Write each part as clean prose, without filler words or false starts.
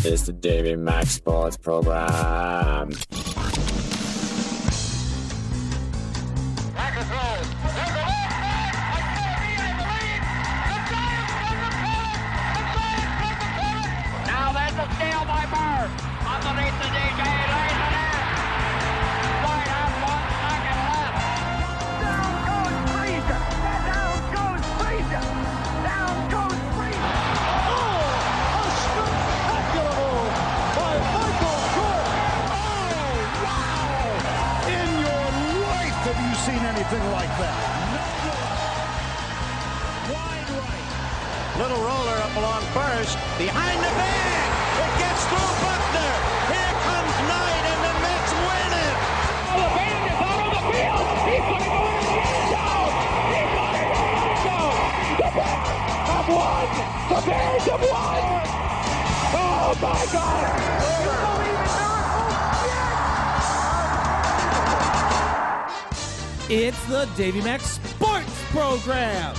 It's the Davey Max Sports Program. Now there's a steal by Bird. Underneath the DJ, lays it in. Right out, 1 second left. Down goes Frazier. Down goes Frazier. Down goes Frazier. Oh, a spectacular move by Michael Jordan. Oh, wow. In your life have you seen anything like that? Wide right. Little roller up along first. Behind the bag. It gets through Buckner. Here comes Knight, and the Mets win it. Oh, the band is out on the field. He's going to go in the end zone. He's going to go in the end zone. The Bears have won. The Bears have won. Oh, my God. You believe in miracles? Yes. It's the Davey Max Sports Program.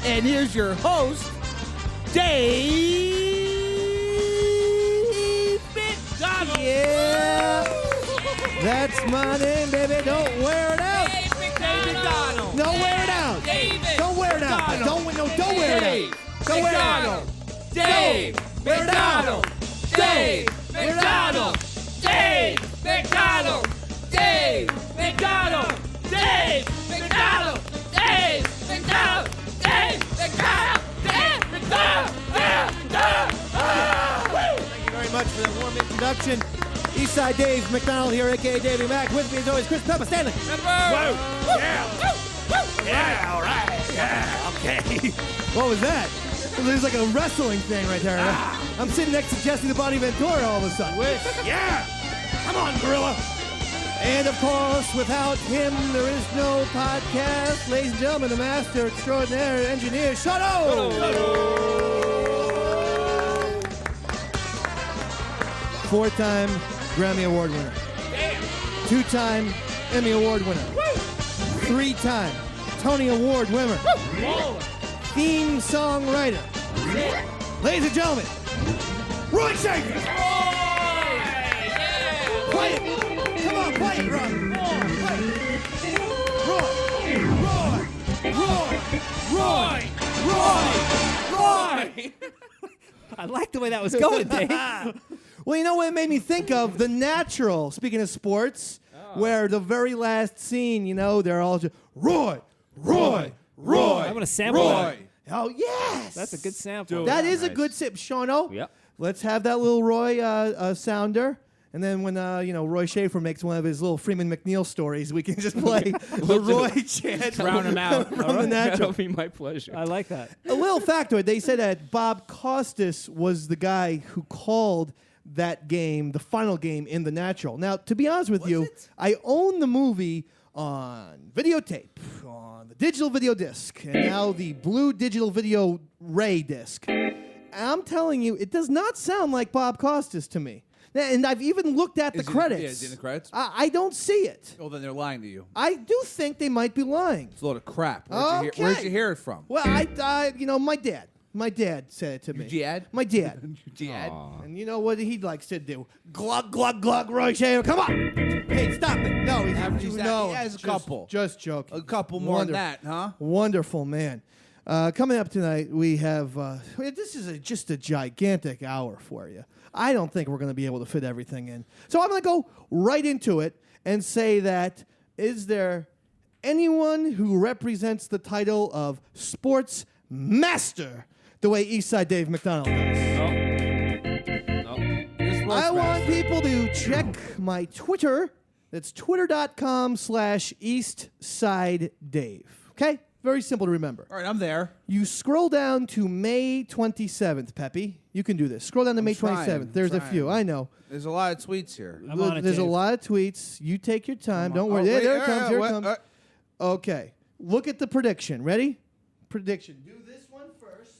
And here's your host, Dave McDonald. Yeah. That's my name, baby. Don't wear it out. Dave McDonald. Don't wear it out. David. Don't wear it out. Don't wear it out. Don't wear it out. Dave McDonald. Dave McDonald. Dave McDonald. Dave McDonald. Dave McDonald. Dave McDonald. Dave McDonald. Dave McDonald. Thank you very much for that warm introduction. Eastside Dave McDonald here, a.k.a. Davey Mac. With me as always, Chris Pepper Stanley. Whoa. Yeah, all right. Yeah, okay. What was that? There's like a wrestling thing right there. I'm sitting next to Jesse the Body Ventura all of a sudden. Yeah. Come on, gorilla. And, of course, without him, there is no podcast. Ladies and gentlemen, the master extraordinaire engineer, Shadow. Four-time Grammy Award winner. Damn. Two-time Emmy Award winner. Three-time Tony Award winner. Theme song writer. Ladies and gentlemen, Roy Schaefer. Play it. Come on, play it, Roy. Roy. I like the way that was going, Dave. Well, you know what it made me think of? The Natural, speaking of sports, where the very last scene, you know, they're all just, Roy. I want to sample that. Oh, yes. That's a good sample. That is a good sip. Shauno, Yep. let's have that little Roy sounder. And then when, Roy Schaefer makes one of his little Freeman McNeil stories, we can just play the Roy chant. Round him out. From the Natural. That'll be my pleasure. I like that. A little factoid, they said that Bob Costas was the guy who called that game, the final game in The Natural. Now, to be honest with you, I own the movie on videotape, on the digital video disc, and now the blue digital video Ray disc. I'm telling you, it does not sound like Bob Costas to me. And I've even looked at the credits. Yeah, is it in the credits? I don't see it. Oh, then they're lying to you. I do think they might be lying. It's a load of crap. Okay. Where'd you hear it from? Well, my dad. My dad said it to me. Your dad? My dad. Your dad? And you know what he likes to do? Glug, glug, glug, Roy Schaefer. Come on. Hey, stop it. No, he has a couple. Just joking. A couple more than that, huh? Wonderful, man. Coming up tonight, we have, this is just a gigantic hour for you. I don't think we're going to be able to fit everything in. So I'm going to go right into it and say that, is there anyone who represents the title of Sports Master the way Eastside Dave McDonald does? I want people to check my Twitter. That's twitter.com/EastsideDave. Okay? Very simple to remember. All right, I'm there. You scroll down to May 27th, Peppy. You can do this. Scroll down to May 27th. There's a few. I know. There's a lot of tweets here. I'm on it, There's a Dave. lot of tweets. You take your time. Don't worry. Oh, wait, There it comes. Here it comes. what? Okay. Look at the prediction. Ready? Prediction. Do this one first.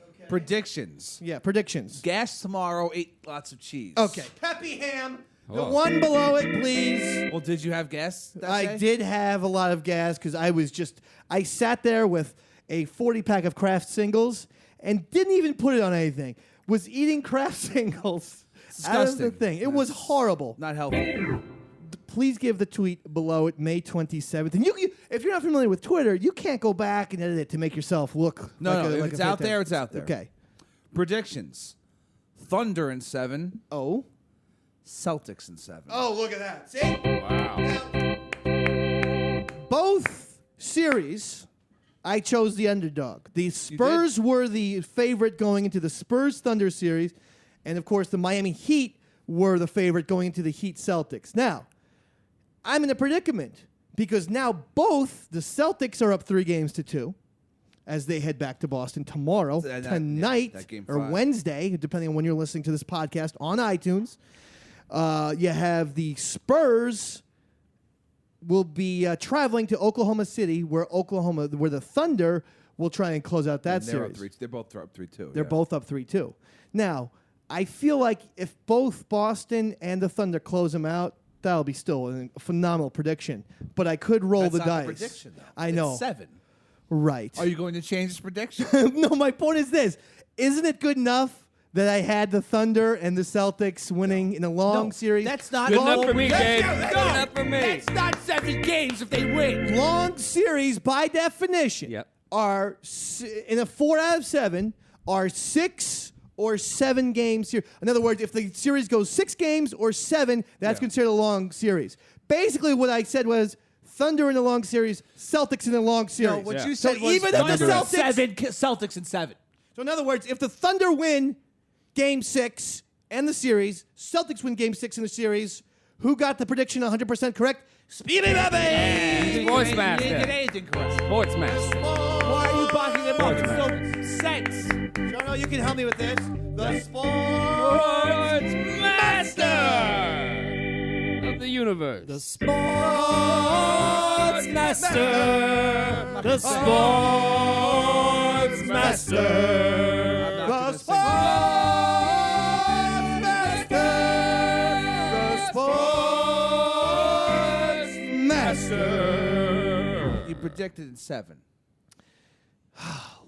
Okay. Predictions. Yeah, predictions. Gas tomorrow, ate lots of cheese. Okay. Peppy Ham. The one below it, please. Well, did you have gas that I day? did have a lot of gas because I sat there with a 40-pack of Kraft singles and didn't even put it on anything. was eating Kraft singles out of the Disgusting. thing. It was horrible. Not helpful. Please give the tweet below it May 27th. And if you're not familiar with Twitter, you can't go back and edit it to make yourself look No, like if it's out there, it's out there. Okay. Predictions. Thunder in 7. Oh. Celtics in 7. Oh, look at that. See? Wow. Both series, I chose the underdog. The Spurs were the favorite going into the Spurs-Thunder series. And, of course, the Miami Heat were the favorite going into the Heat-Celtics. Now, I'm in a predicament because now both the Celtics are up 3-2 as they head back to Boston tomorrow, tonight, that game or 5. Wednesday, depending on when you're listening to this podcast on iTunes. You have the Spurs will be traveling to Oklahoma City, where the Thunder will try and close out that They're series. up 3. They're both up 3-2. They're both up 3-2. Now, I feel like if both Boston and the Thunder close them out, that'll be still a phenomenal prediction. But I could roll the dice. Prediction, though. I know. It's 7. Right. Are you going to change this prediction? No, my point is this. Isn't it good enough that I had the Thunder and the Celtics winning in a long series? That's not Good long enough for me, Gabe. prediction. Good enough for me. That's not 7 games if they win. Long series, by definition, Yep. are in a 4 out of 7 are 6 or 7 games here. In other words, if the series goes 6 games or 7, that's considered a long series. Basically, what I said was Thunder in a long series, Celtics in a long series. No, what you So said was even if the Thunder in Celtics, 7, Celtics in 7. so in other words, if the Thunder win Game 6 and the series, Celtics win Game 6 in the series. Who got the prediction 100% correct? Speedy Davey! Sports You didn't get master. anything correct. Sports master. Why are you barking them up? It's no sense. Jono, you can help me with this. The Sports master of the universe. The sports master. The sports master. The sports master. The sports master. You predicted in 7.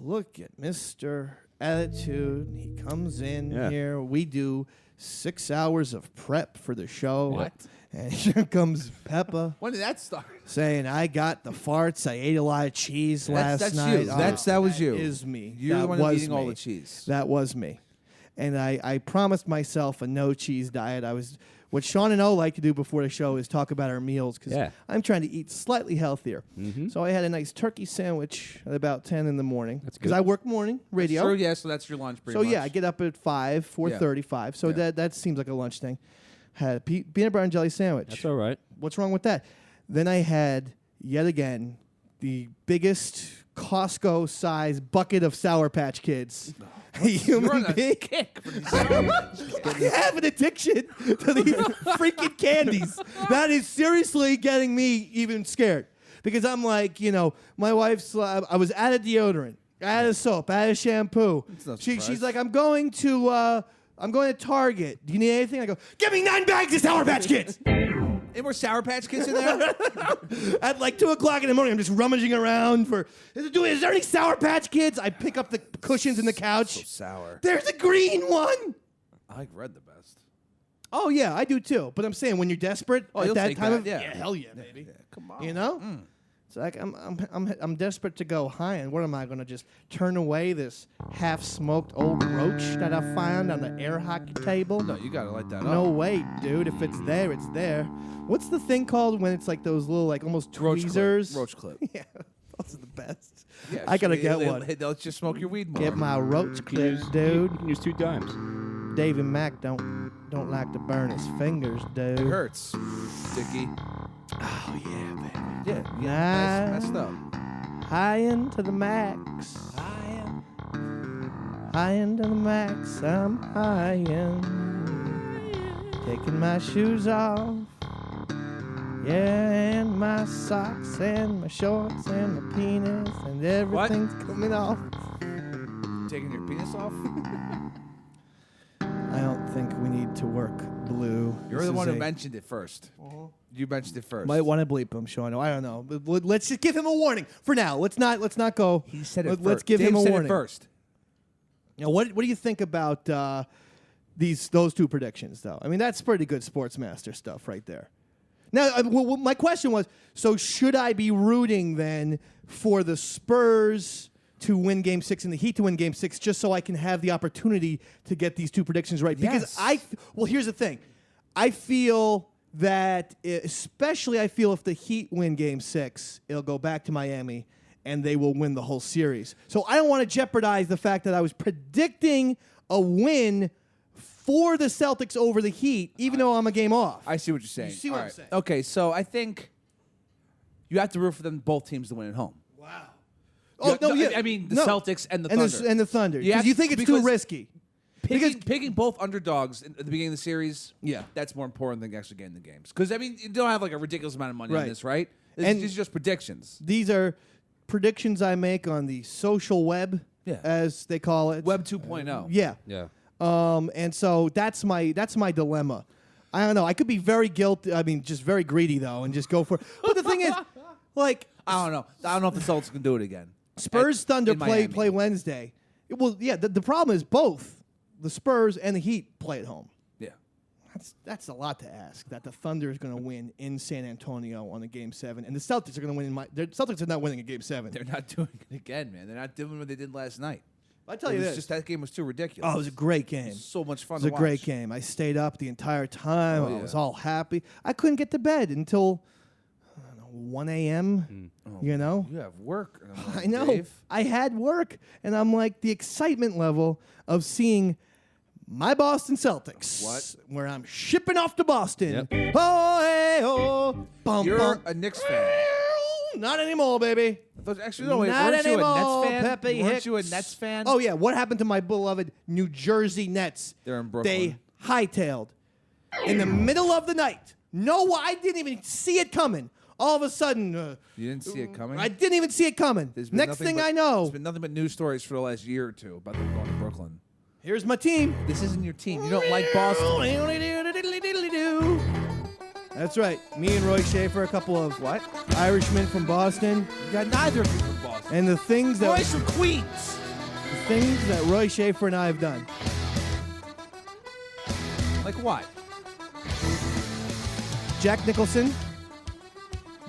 Look at Mr. Attitude. He comes in Yeah. here. We do 6 hours of prep for the show. What? And here comes Peppa When did that start? saying, I got the farts. I ate a lot of cheese last That's night. you. That was you. That is me. You're That the one that's was eating all me. the cheese. That was me. And I promised myself a no cheese diet. What Sean and O like to do before the show is talk about our meals because Yeah. I'm trying to eat slightly healthier. So I had a nice turkey sandwich at about 10 in the morning. That's because good. I work morning radio. So, yeah, so that's your lunch pretty So much. yeah, I get up at 4:35. So that seems like a lunch thing. Had a peanut butter and jelly sandwich. That's all right. What's wrong with that? Then I had yet again the biggest Costco-size bucket of Sour Patch Kids. A You're human on a being. kick for these sandwiches. I have an addiction to these freaking candies. That is seriously getting me even scared. Because I'm like, my wife's, I was out of deodorant, out of soap, out of shampoo. no She's surprise. like, I'm going to Target. Do you need anything? I go, give me 9 bags of Sour Patch Kids. Any more Sour Patch Kids in there? At like 2 o'clock in the morning, I'm just rummaging around for, is there any Sour Patch Kids? I pick up the cushions in the couch. Sour. There's a green one. I like red the best. Oh yeah, I do too. But I'm saying when you're desperate Oh, at you'll that take time that, of yeah. hell yeah, baby. Yeah, come on. You know? It's like I'm desperate to go high, and what am I going to just turn away this half-smoked old roach that I found on the air hockey table? No, you gotta light that No up. way, dude. If it's there, it's there. What's the thing called when it's like those little, like almost Roach tweezers? clip. Roach clip. Yeah, those are the best. Yeah, I gotta so get they- one. They'll just smoke your weed more. Get my roach clips, You dude. can use 2 dimes. Davey Mack don't like to burn his fingers, dude. It hurts, Dickie. Oh yeah, baby. Yeah, Nah. messed up. High into the max. High into the max. I'm high in. Taking my shoes off. Yeah, and my socks and my shorts and my penis and everything's coming off. Taking your penis off? I don't think we need to work blue. You're This the is one who a- mentioned it first. You mentioned it first. Might want to bleep him, Sean. I don't know. Let's just give him a warning for now. Let's not go. He said it Let's first. give Dave him a said warning. it first. Now, what do you think about those two predictions, though? I mean, that's pretty good Sportsmaster stuff right there. Now, my question was, so should I be rooting then for the Spurs to win Game 6 and the Heat to win Game 6 just so I can have the opportunity to get these two predictions right? Because here's the thing. I feel that, especially I feel if the Heat win Game 6, it'll go back to Miami and they will win the whole series. So I don't want to jeopardize the fact that I was predicting a win for the Celtics over the Heat, even though I'm a game off. I see what you're saying. You see what I'm saying? Okay, so I think you have to root for them both teams to win at home. Wow. Oh, no, yeah. I mean, the Celtics and the Thunder. And the Thunder. Because you think it's too risky. Picking both underdogs at the beginning of the series, Yeah. that's more important than actually getting the games. Because, I mean, you don't have like a ridiculous amount of money Right. in this, right? And These are just predictions. These are predictions I make on the social web, as they call it. Web 2.0. Yeah. Yeah. And so that's my dilemma. I don't know. I could be very guilty. I mean, just very greedy though, and just go for it. But the thing is, like, I don't know. I don't know if the Celtics can do it again. Spurs Thunder in Miami. play Wednesday. Well, yeah. The problem is both the Spurs and the Heat play at home. Yeah. That's a lot to ask. That the Thunder is going to win in San Antonio on a Game 7, and the Celtics are going to win the Celtics are not winning a Game 7. They're not doing it again, man. They're not doing what they did last night. I tell you this. Just that game was too ridiculous. Oh, it was a great game. So much fun It was to a watch. great game. I stayed up the entire time. Oh, I was yeah. all happy. I couldn't get to bed until 1 a.m. You know? You have work. I know. Dave. I had work, and I'm like the excitement level of seeing my Boston Celtics. What? Where I'm shipping off to Boston. Yep. Oh, hey, oh. Bum, You're bum. a Knicks fan. Not anymore, baby. Actually, no, wait. Not Weren't you a anymore, Nets fan? Pepe Weren't Hicks. you a Nets fan? Oh, yeah. What happened to my beloved New Jersey Nets? They're in Brooklyn. They hightailed in the middle of the night. No, I didn't even see it coming. All of a sudden, You didn't see it coming? I didn't even see it coming. There's been Next nothing thing but- I know, There's been nothing but news stories for the last year or two about them going to Brooklyn. here's my team. This isn't your team. You don't like Boston. That's right. Me and Roy Schaefer, a couple of What? Irishmen from Boston, You got neither of you from Boston. and the things Roy's from Queens. that Roy Schaefer and I have done. Like what? Jack Nicholson,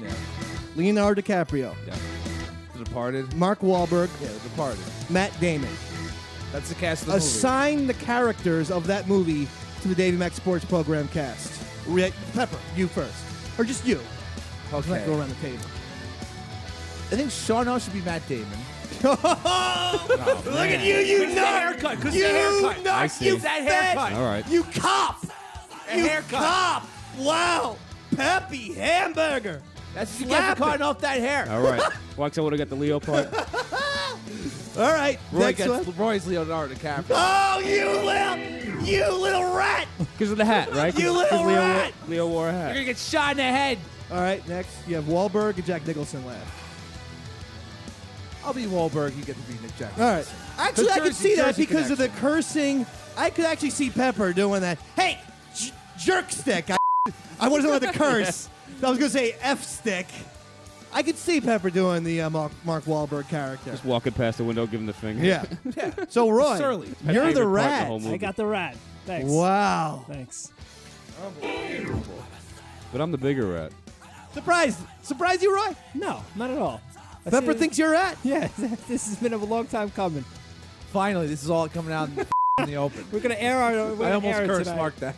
Yeah. Leonardo DiCaprio, Yeah. The Departed. Mark Wahlberg, Yeah, The Departed. Matt Damon. That's the cast of the movie. Assign the characters of that movie to the Davey Max Sports Program cast. Pepper, you first. Or just you. Okay. Go around the table. I think Sean O should be Matt Damon. Look at you, you nut! haircut, 'cause You the haircut. nut, I see. you That fat- haircut. All right. You cop! You haircut. cop! Wow! Peppy hamburger! That's what you Slap get for it. cutting off that hair. All right. Wax, I would have got the Leo part. All right, Roy next gets one. Roy's Leonardo DiCaprio. Oh, you little rat! Because of the hat, right? You 'Cause little Leo, rat. Leo wore a You're hat. gonna get shot in the head. All right, next you have Wahlberg and Jack Nicholson left. I'll be Wahlberg. You get to be Nick Jackson. All right. Actually, I could Jersey- see that Jersey because of the connection. cursing. I could actually see Pepper doing that. Hey, jerk stick. I wasn't allowed to curse. I was going to say F stick. I could see Pepper doing the Mark Wahlberg character. Just walking past the window, giving the finger. Yeah. Yeah. So, Roy, Surly. My you're the favorite part of the rat. whole movie. I got the rat. Thanks. Wow. Thanks. But I'm the bigger rat. Surprise you, Roy? No, not at all. I Pepper see- thinks you're a rat. Yeah, this has been a long time coming. Finally, this is all coming out in the open. We're gonna air our. We're I gonna almost air it cursed. tonight. Mark that.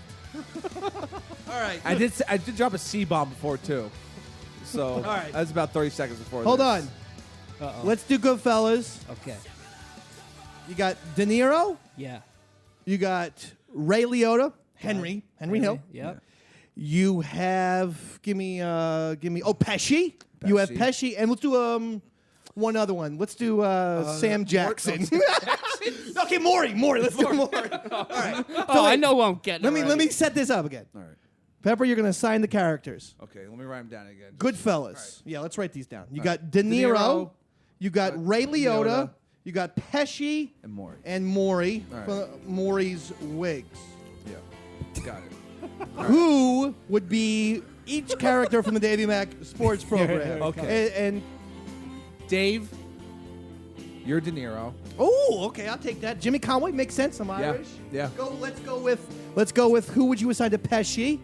All right. I did drop a C bomb before too. So All right. that was about 30 seconds before. Hold this. on. Uh-oh. Let's do Goodfellas. Okay. You got De Niro. Yeah. You got Ray Liotta. Henry Hill. Yep. You have give me Pesci. You have Pesci, and let's do one other one. Let's do Sam Jackson. Okay, Maury. Let's do Maury. All right. Oh, I know who I'm getting. Let me set this up again. All right. Pepper, you're gonna assign the characters. Okay. Let me write them down again. Goodfellas. Yeah, let's write these down. You got right. De De Niro. Niro, You got Ray Liotta. Liotta. You got Pesci And Maury. and Maury. All right. For Maury's wigs. Yeah. Got it. Who would be each character from the Davey Mack Sports Program? Okay. And Dave. You're De Niro. Oh, okay, I'll take that. Jimmy Conway makes sense. I'm Irish. Yeah. Let's go with who would you assign to Pesci?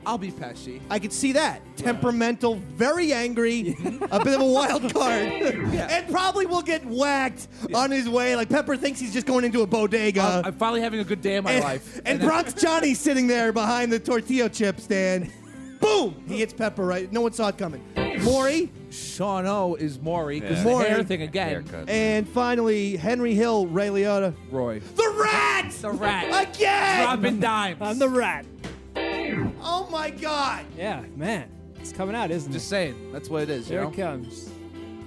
I'll be Pesci. I could see that. Temperamental, very angry, a bit of a wild card, and probably will get whacked on his way. Like Pepper thinks he's just going into a bodega. I'm finally having a good day in my life. And Bronx Johnny's sitting there behind the tortilla chip stand. Boom! He hits Pepper right. No one saw it coming. Maury. Sean O is Maury because Maury. the hair thing again. Haircut. And finally, Henry Hill, Ray Liotta. Roy. The Rat! The Rat. Again! Dropping dimes. I'm the rat. Oh my God! Yeah, man. It's coming out, isn't Just it? saying. That's what it is. Here You it know? comes.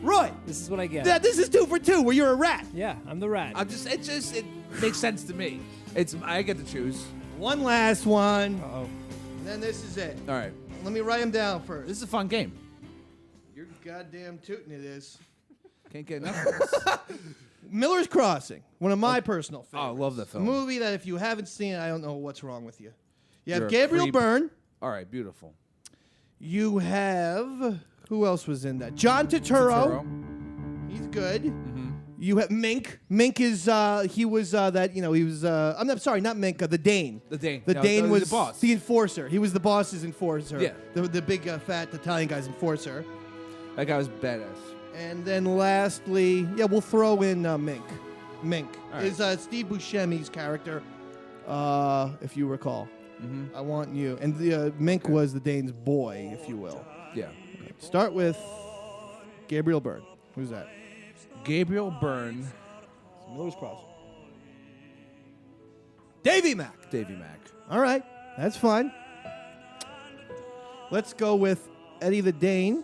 Roy! This is what I get. This is 2 for 2 where you're a rat. Yeah, I'm the rat. It makes sense to me. I get to choose. One last one. Uh-oh. And then this is it. All right. Let me write them down first. This is a fun game. You're goddamn tootin' it is. Can't get enough of this. Miller's Crossing, one of my personal Oh, favorites. I love that A film. movie that if you haven't seen it, I don't know what's wrong with you. You have You're a Gabriel creep. Byrne. All right, beautiful. You have who else was in that? John Turturro. He's good. Mm-hmm. You have Mink. Mink is he was that he was I'm not sorry, not Mink. The Dane. The Dane. The No, Dane the was boss. the enforcer. He was the boss's enforcer. Yeah. The big fat Italian guy's enforcer. That guy was badass. And then lastly, we'll throw in Mink. Mink All right. is Steve Buscemi's character, if you recall. Mm-hmm. I want you. And the Mink was the Dane's boy, if you will. Yeah. Start with Gabriel Byrne. Who's that? Gabriel Byrne. Miller's Crossing. Davey Mack. Davey Mack. All right, that's fine. Let's go with Eddie the Dane.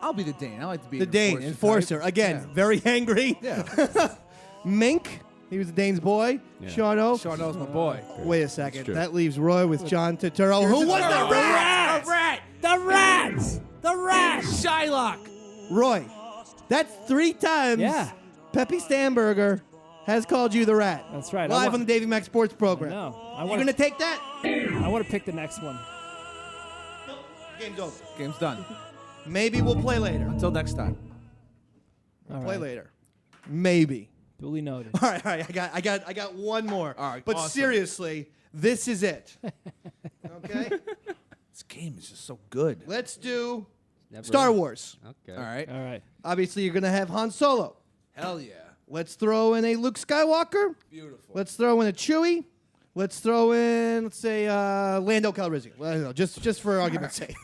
I'll be the Dane. I like to be The an Dane, enforcer. type. Again, very angry. Yeah. Mink. He was the Dane's boy. Yeah. Sean O. Sean O's my boy. Wait a second. true. That leaves Roy with John Turturro. Who was the rat? The rat. The rats! The rats! Shylock. Roy. That's 3 times. Yeah. Peppy Stamberger has called you the rat. That's right. Live on the Davey Mack Sports Program. No. I You want gonna take that? to pick the next one. Game's over. Game's done. Maybe we'll play later. Until next time. All Play right. later. Maybe. Duly noted. All right. I got one more. All right, But awesome. seriously, this is it. Okay. This game is just so good. Let's do Never- Star Wars. Okay. All right. All right. Obviously, you're gonna have Han Solo. Hell yeah. Let's throw in a Luke Skywalker. Beautiful. Let's throw in a Chewie. Let's throw in, let's say, Lando Calrissian. Well, I don't know, just for argument's sake.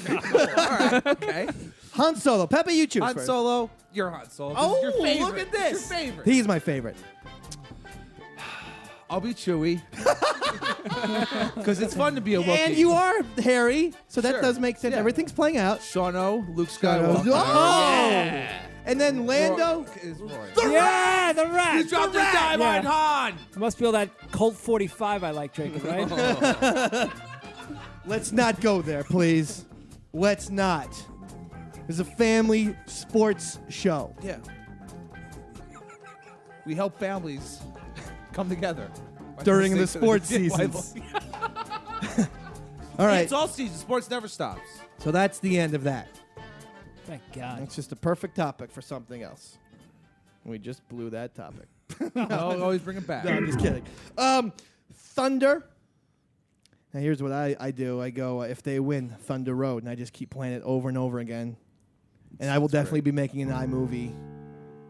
Okay. Han Solo. Pepe, you choose Han first. Solo. You're Han Solo. This Oh, is your favorite. look at this. It's your favorite. He's my favorite. I'll be Chewie. Because it's fun to be a Wookiee. And you are Harry, so that Sure. does make sense. Yeah. Everything's playing out. Sean O, Luke Oh! Skywalker. And then Lando. Is Roy. Yeah, the rat! You dropped a dime on Yeah. Han. Must be all that Colt 45 I like drinking, right? Let's not go there, please. Let's not. It's a family sports show. Yeah. We help families come together. by During the listening to sports Yeah, by seasons. looking- All right. It's all season. Sports never stops. So that's the end of that. Thank God. It's just a perfect topic for something else. We just blew that topic. I'll always bring it back. No, I'm just kidding. Thunder. Now here's what I do. I go if they win Thunder Road, and I just keep playing it over and over again. And I will definitely be making an iMovie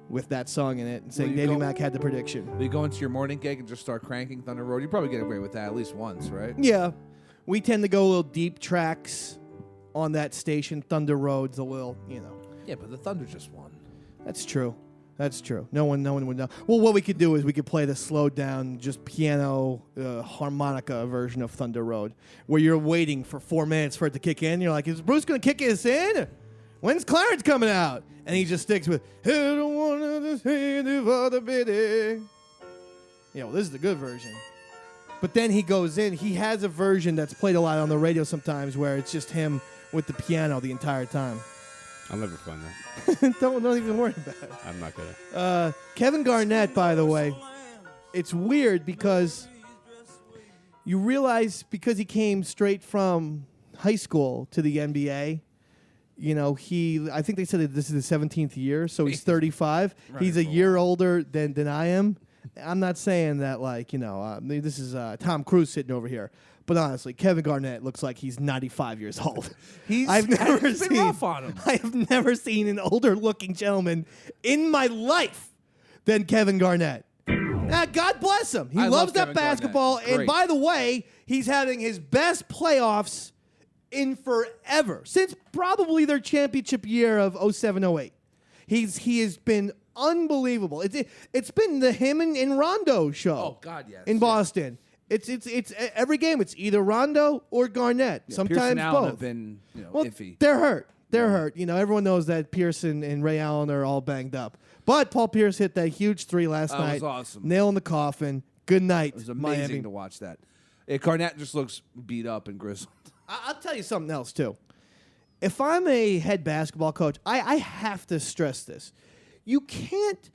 with that song in it and saying you Davey go- Mack had the prediction. You go into your morning gig and just start cranking Thunder Road. You probably get away with that at least once, right? Yeah, we tend to go a little deep tracks on that station. Thunder Road's a little, Yeah, but the Thunder just won. That's true. That's true. No one would know. Well, what we could do is we could play the slowed down, just piano harmonica version of Thunder Road, where you're waiting for 4 minutes for it to kick in. You're like, is Bruce going to kick us in? When's Clarence coming out? And he just sticks with, I don't want to say the other bitty. Yeah, well, this is the good version. But then he goes in. He has a version that's played a lot on the radio sometimes where it's just him with the piano the entire time. I'll never find that. don't even worry about it. I'm not gonna. Kevin Garnett, by the way, it's weird because you realize because he came straight from high school to the NBA, I think they said that this is the 17th year, so he's 35. Right, He's a for a year older than I am. I'm not saying that this is Tom Cruise sitting over here, but honestly, Kevin Garnett looks like he's 95 years old. It's been rough on him. I have never seen an older looking gentleman in my life than Kevin Garnett. God bless him. He I loves love that Kevin basketball, Garnett. and Great. by the way, he's having his best playoffs in forever, since probably their championship year of 07-08. He has been unbelievable. It's been the him and Rondo show. Oh, God, yes. In Yes. Boston. It's every game. It's either Rondo or Garnett. Yeah, Sometimes Pierce and Allen both. have been Well, iffy. they're hurt. They're hurt. Everyone knows that Pearson and Ray Allen are all banged up. But Paul Pierce hit that huge three last That night. was awesome. Nail in the coffin. Good night, It was amazing Miami. to watch that. Garnett just looks beat up and grizzled. I'll tell you something else, too. If I'm a head basketball coach, I have to stress this. You can't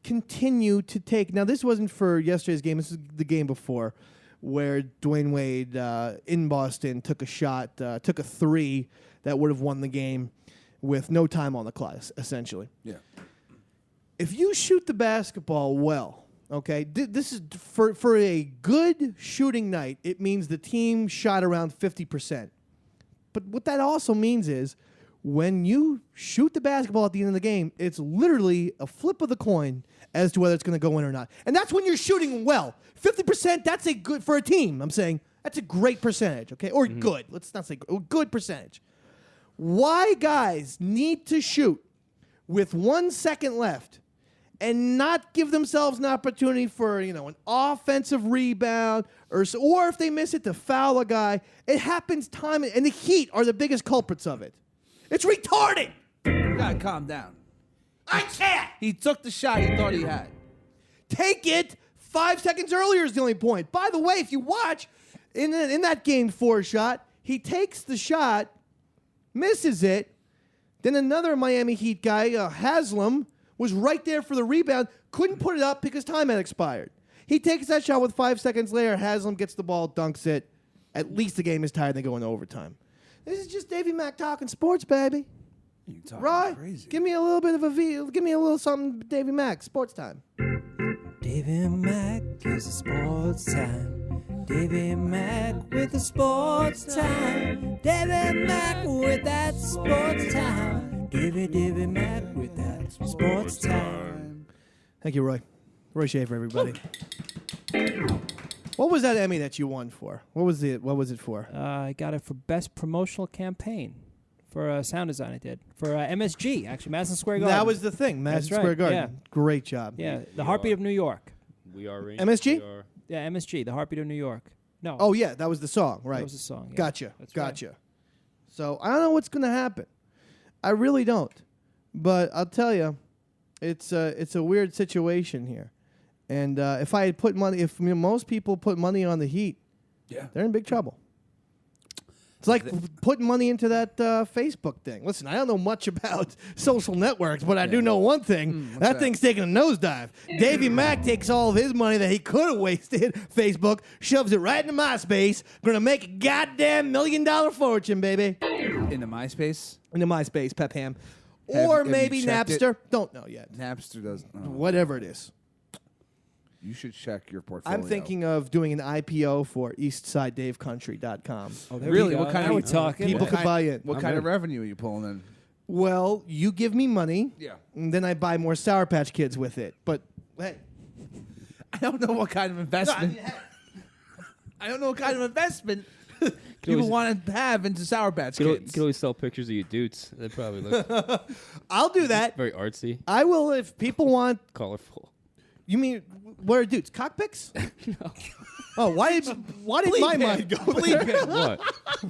continue to take... Now, this wasn't for yesterday's game. This is the game before, where Dwayne Wade in Boston took a shot, took a three that would have won the game with no time on the clock, essentially. Yeah. If you shoot the basketball well, okay, this is for a good shooting night, it means the team shot around 50%. But what that also means is when you shoot the basketball at the end of the game, it's literally a flip of the coin as to whether it's going to go in or not. And that's when you're shooting well. 50%, that's a good for a team. I'm saying that's a great percentage, okay? Or good. Let's not say good percentage. Why guys need to shoot with 1 second left and not give themselves an opportunity for, an offensive rebound or if they miss it to foul a guy. It happens time, and the Heat are the biggest culprits of it. It's retarded. You gotta calm down. I can't. He took the shot he thought he had. Take it 5 seconds earlier is the only point. By the way, if you watch in that game 4 shot, he takes the shot, misses it. Then another Miami Heat guy, Haslam, was right there for the rebound, couldn't put it up because time had expired. He takes that shot with 5 seconds later. Haslam gets the ball, dunks it. At least the game is tied and they go into overtime. This is just Davey Mack talking sports, baby. You talking Right? crazy. Give me a little bit of give me a little something, Davey Mack, sports time. Davey Mack is a sports time. Davey Mack with the sports time. Davey Mack with that sports time. Davey Mack with that sports time. Thank you, Roy. Roy Schaefer, everybody. What was that Emmy that you won for? What was it for? I got it for best promotional campaign for sound design. I did for MSG, actually, Madison Square Garden. That was the thing, Madison That's right, Square Garden. yeah. Great job. yeah, the Heartbeat of New York. We are MSG? We are. Yeah, MSG, the Heartbeat of New York. No, Oh yeah, that was the song, right? that was the song. Yeah. Gotcha. That's right. Gotcha. So I don't know what's going to happen. I really don't. But I'll tell you, it's a weird situation here. And if I had put money, most people put money on the Heat, Yeah. they're in big trouble. It's like putting money into that Facebook thing. Listen, I don't know much about social networks, but I do know one thing. That thing's taking a nosedive. Davey Mack takes all of his money that he could have wasted, Facebook, shoves it right into MySpace, going to make a goddamn $1 million fortune, baby. Into MySpace? Into MySpace, Pep Ham. Have- Or have you maybe checked it? Napster. Don't know yet. Napster doesn't. Oh. Whatever it is. You should check your portfolio. I'm thinking of doing an IPO for EastsideDaveCountry.com. Oh, there Really? we go. What kind Now of we're talking? People could buy in. What kind of revenue are you pulling in? Well, you give me money, Yeah. and then I buy more Sour Patch Kids with it. But hey, I don't know what kind of investment. I don't know what kind of investment people want to have into Sour Patch You Kids. could always sell pictures of your dudes. They probably look I'll do that. very artsy, I will if people want. colorful. You mean what are dudes? Cockpicks? No. Oh, why did my mind go there? Bleep him. What?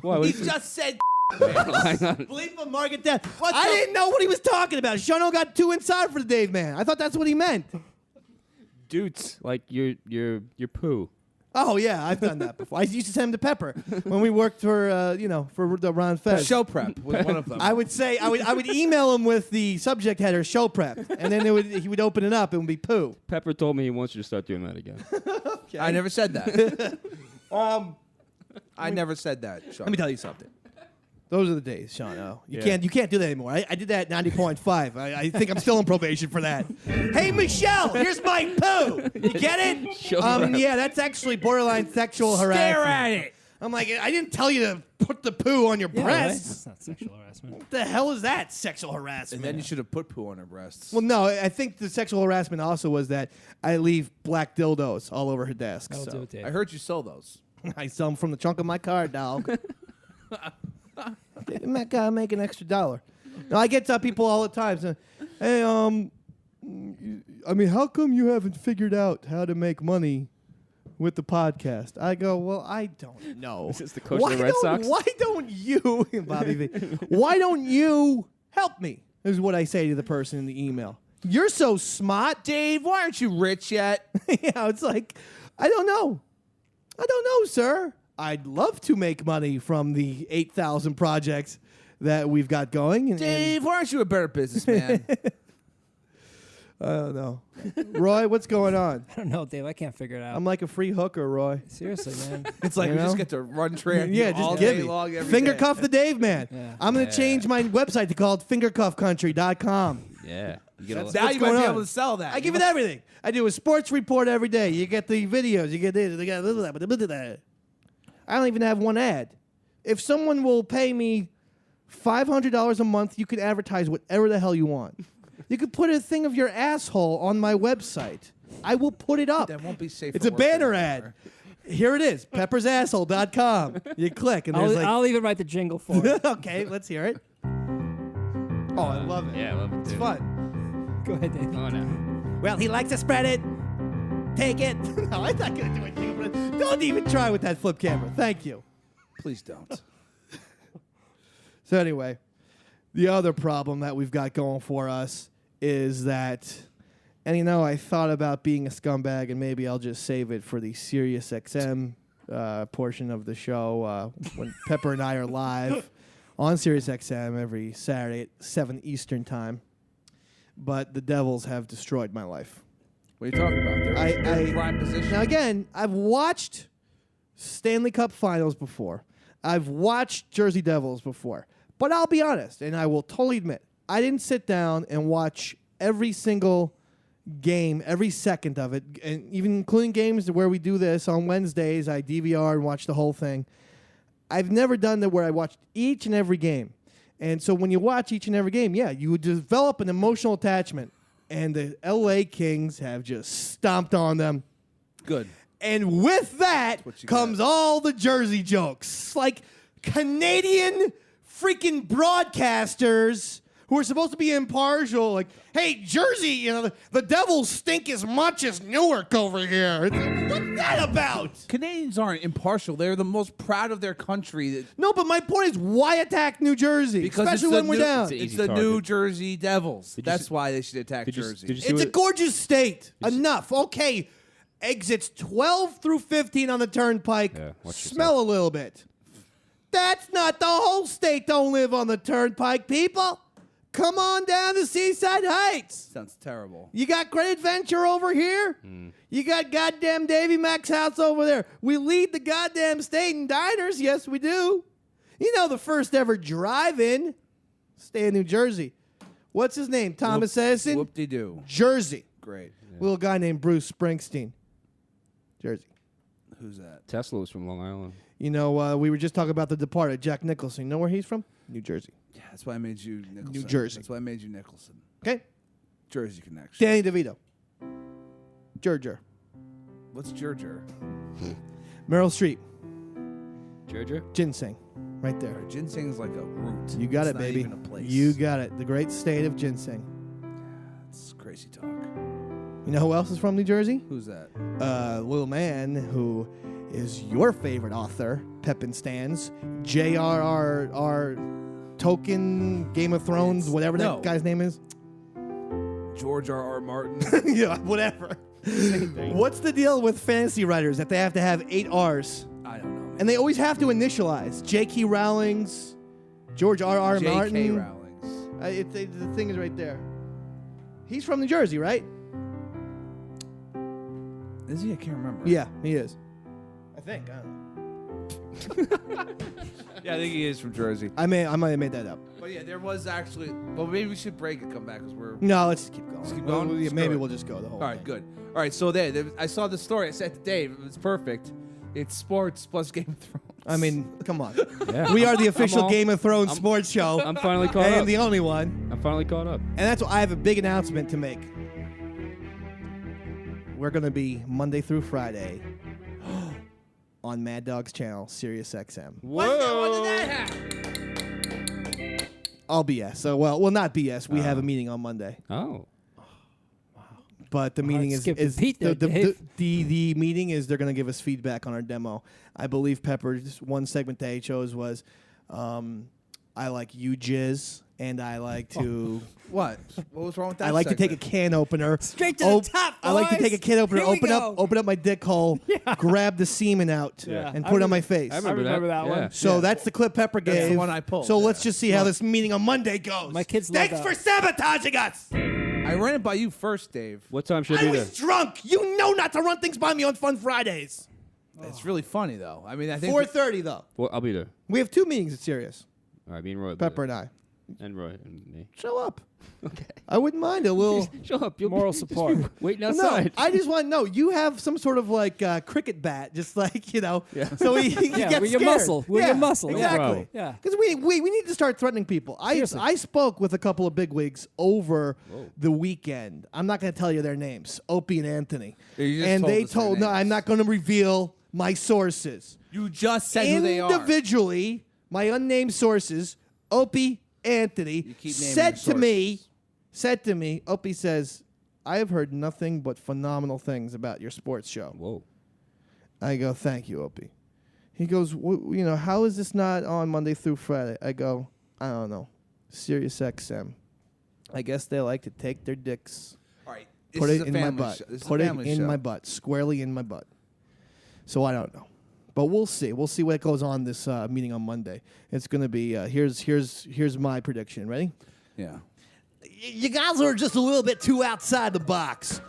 What? He just said. Hang on. Bleep him, mark it down. I didn't know what he was talking about. Shono got too inside for the Dave Man. I thought that's what he meant. Dudes, like your poo. Oh yeah, I've done that before. I used to send him to Pepper when we worked for for the Ron Fez. Show prep was one of them. I would say I would email him with the subject header show prep, and then he would open it up and it would be poo. Pepper told me he wants you to start doing that again. Okay. I never said that. I never said that. Sean. Let me tell you something. Those are the days, Sean. Oh, you can't do that anymore. I did that at 90.5. I think I'm still on probation for that. Hey, Michelle, here's my poo. You get it? Yeah, that's actually borderline sexual harassment. Stare at it. I'm like, I didn't tell you to put the poo on your Yeah, right? breasts. That's not sexual harassment. What the hell is that? Sexual harassment. And then you should have put poo on her breasts. Well, no, I think the sexual harassment also was that I leave black dildos all over her desk. That'll So do it, Dave. I heard you sell those. I sell them from the trunk of my car, dog. That guy make an extra $1. No, I get people all the time saying, "Hey, I mean, how come you haven't figured out how to make money with the podcast?" I go, "Well, I don't know." Is this the coach of the Red Sox? Why don't you, Bobby V? Why don't you help me? Is what I say to the person in the email. You're so smart, Dave, why aren't you rich yet? yeah, it's like, I don't know, sir. I'd love to make money from the 8,000 projects that we've got going. And Dave, why aren't you a better businessman? I don't know. Roy, what's going on? I don't know, Dave. I can't figure it out. I'm like a free hooker, Roy. Seriously, man. It's like You we just know? get to run train Yeah, all just give day me. long every Finger day. cuff the Dave man. Yeah. I'm going to change my website to called fingercuffcountry.com. Yeah. You get a That's Now what's you might going be on. able to sell that. I give it everything. I do a sports report every day. You get the videos. You get this. You get that. I don't even have one ad. If someone will pay me $500 a month, you can advertise whatever the hell you want. You could put a thing of your asshole on my website. I will put it up. That won't be safe. It's for a banner work ad. anymore. Here it is, peppersasshole.com. You click, and there's I'll even write the jingle for it. okay, let's hear it. Oh, I love it. Yeah, I love it It's too. fun. Go ahead, Dave. Oh, no. Well, he likes to spread it. Take it. No, I'm not going to do anything with it. Don't even try with that flip camera. Thank you. Please don't. So anyway, the other problem that we've got going for us is that, and I thought about being a scumbag, and maybe I'll just save it for the Sirius XM portion of the show when Pepper and I are live on Sirius XM every Saturday at 7 Eastern time. But the Devils have destroyed my life. What are you talking about? They're in prime position. Now again, I've watched Stanley Cup Finals before. I've watched Jersey Devils before. But I'll be honest, and I will totally admit, I didn't sit down and watch every single game, every second of it, and even including games where we do this on Wednesdays, I DVR and watch the whole thing. I've never done that where I watched each and every game. And so when you watch each and every game, yeah, you would develop an emotional attachment. And the LA Kings have just stomped on them. Good. And with that what you comes all the Jersey jokes. Like Canadian freaking broadcasters who are supposed to be impartial. Like, hey, Jersey, the Devils stink as much as Newark over here. What's that about? Canadians aren't impartial. They're the most proud of their country. No, but my point is, why attack New Jersey? Because Especially it's the when we're new- down. It's It's easy the target. New Jersey Devils. Did you That's see- why they should attack Did you Jersey. see It's a what- gorgeous state. Enough. Okay. Exits 12 through 15 on the turnpike. Yeah, watch Smell a little bit. That's not the whole state. Don't live on the turnpike, people. Come on down to Seaside Heights. Sounds terrible. You got Great Adventure over here. You got goddamn Davey Mac's house over there. We lead the goddamn state in diners. Yes, we do. The first ever drive-in. Stay in New Jersey. What's his name? Thomas Edison? Whoop-de-doo. Jersey. Great. Little guy named Bruce Springsteen. Jersey. Who's that? Tesla was from Long Island. We were just talking about The Departed, Jack Nicholson. You know where he's from? New Jersey. Yeah, that's why I made you Nicholson. New Jersey. That's why I made you Nicholson. Okay? Jersey connection. Danny DeVito. Gerger. What's Gerger? Meryl Streep. Georgia? Ginseng. Right there. Ginseng's like a root. You got It's it, not baby. Even a place. You got it. The great state of ginseng. It's crazy talk. You know who else is from New Jersey? Who's that? Little man who is your favorite author, Pepin Stans, J.R.R. Tolkien, Game of Thrones, whatever No. that guy's name is. George R.R. Martin. Yeah, whatever. What's the deal with fantasy writers that they have to have 8 R's? I don't know. And they always have to initialize. J.K. Rowling's, George R.R. J.K. Martin. Rowling's. The thing is right there. He's from New Jersey, right? Is he? I can't remember. Yeah, he is. I think. I don't know. Yeah, I think he is from Jersey. I might have made that up. But yeah, there was actually. Well, maybe we should break and come back because we're. No, let's just keep going. Let's keep going? Yeah, Let's maybe go. we'll just go the whole All right, thing. good. All right, so there, I saw the story. I said to Dave, it's perfect. It's sports plus Game of Thrones. I mean, come on. Yeah. We are the official all- Game of Thrones I'm- sports show. I'm finally caught and up. the only one. I'm finally caught up. And that's why I have a big announcement to make. We're going to be Monday through Friday on Mad Dog's channel, Sirius XM. Whoa. When did that happen? All BS. So, well, not BS. We have a meeting on Monday. Oh. But the meeting is skip the beat there, the Dave. meeting is they're going to give us feedback on our demo. I believe Pepper's one segment that he chose was I like you jizz and I like to What? What was wrong with that? I like to take a can opener. Straight to the top, I like to boys. take a can opener, Here we open up my dick hole, grab the semen out, Yeah. and I put it on remember- my face. I remember that, one. Yeah. So that's the clip Pepper gave. the one I pulled, So yeah. let's just see how this meeting on Monday goes. My kids love Thanks that. for sabotaging us. I ran it by you first, Dave. What time should I I be there? was drunk. You know not to run things by me on Fun Fridays. It's really funny though. I mean, I think 4:30 though. Well, I'll be there. We have 2 meetings at Sirius. All right, me and Roy. will be Pepper there. and I. And Roy and me. Show up. Okay. I wouldn't mind a little. Show up. You'll Moral be, support. Just be waiting No, outside. I just want to know. You have some sort of like cricket bat, just like, Yeah. so he Yeah, gets we're your scared. muscle. We're your muscle. No Exactly. problem. Yeah. Because we need to start threatening people. Seriously. I spoke with a couple of bigwigs over the weekend. I'm not going to tell you their names, Opie and Anthony. Yeah, you just and told they us their told, no, names. I'm not going to reveal my sources. you just said who they are. Individually, my unnamed sources, Opie, Anthony, keep naming said your to me, Opie says, I have heard nothing but phenomenal things about your sports show. Whoa. I go, thank you, Opie. He goes, how is this not on Monday through Friday? I go, I don't know. Sirius XM. I guess they like to take their dicks, All right. put This is it a in my family butt, show. This is a put it family in show. my butt, squarely in my butt. So I don't know. But we'll see. We'll see what goes on this meeting on Monday. It's going to be, here's my prediction. Ready? Yeah. You guys are just a little bit too outside the box.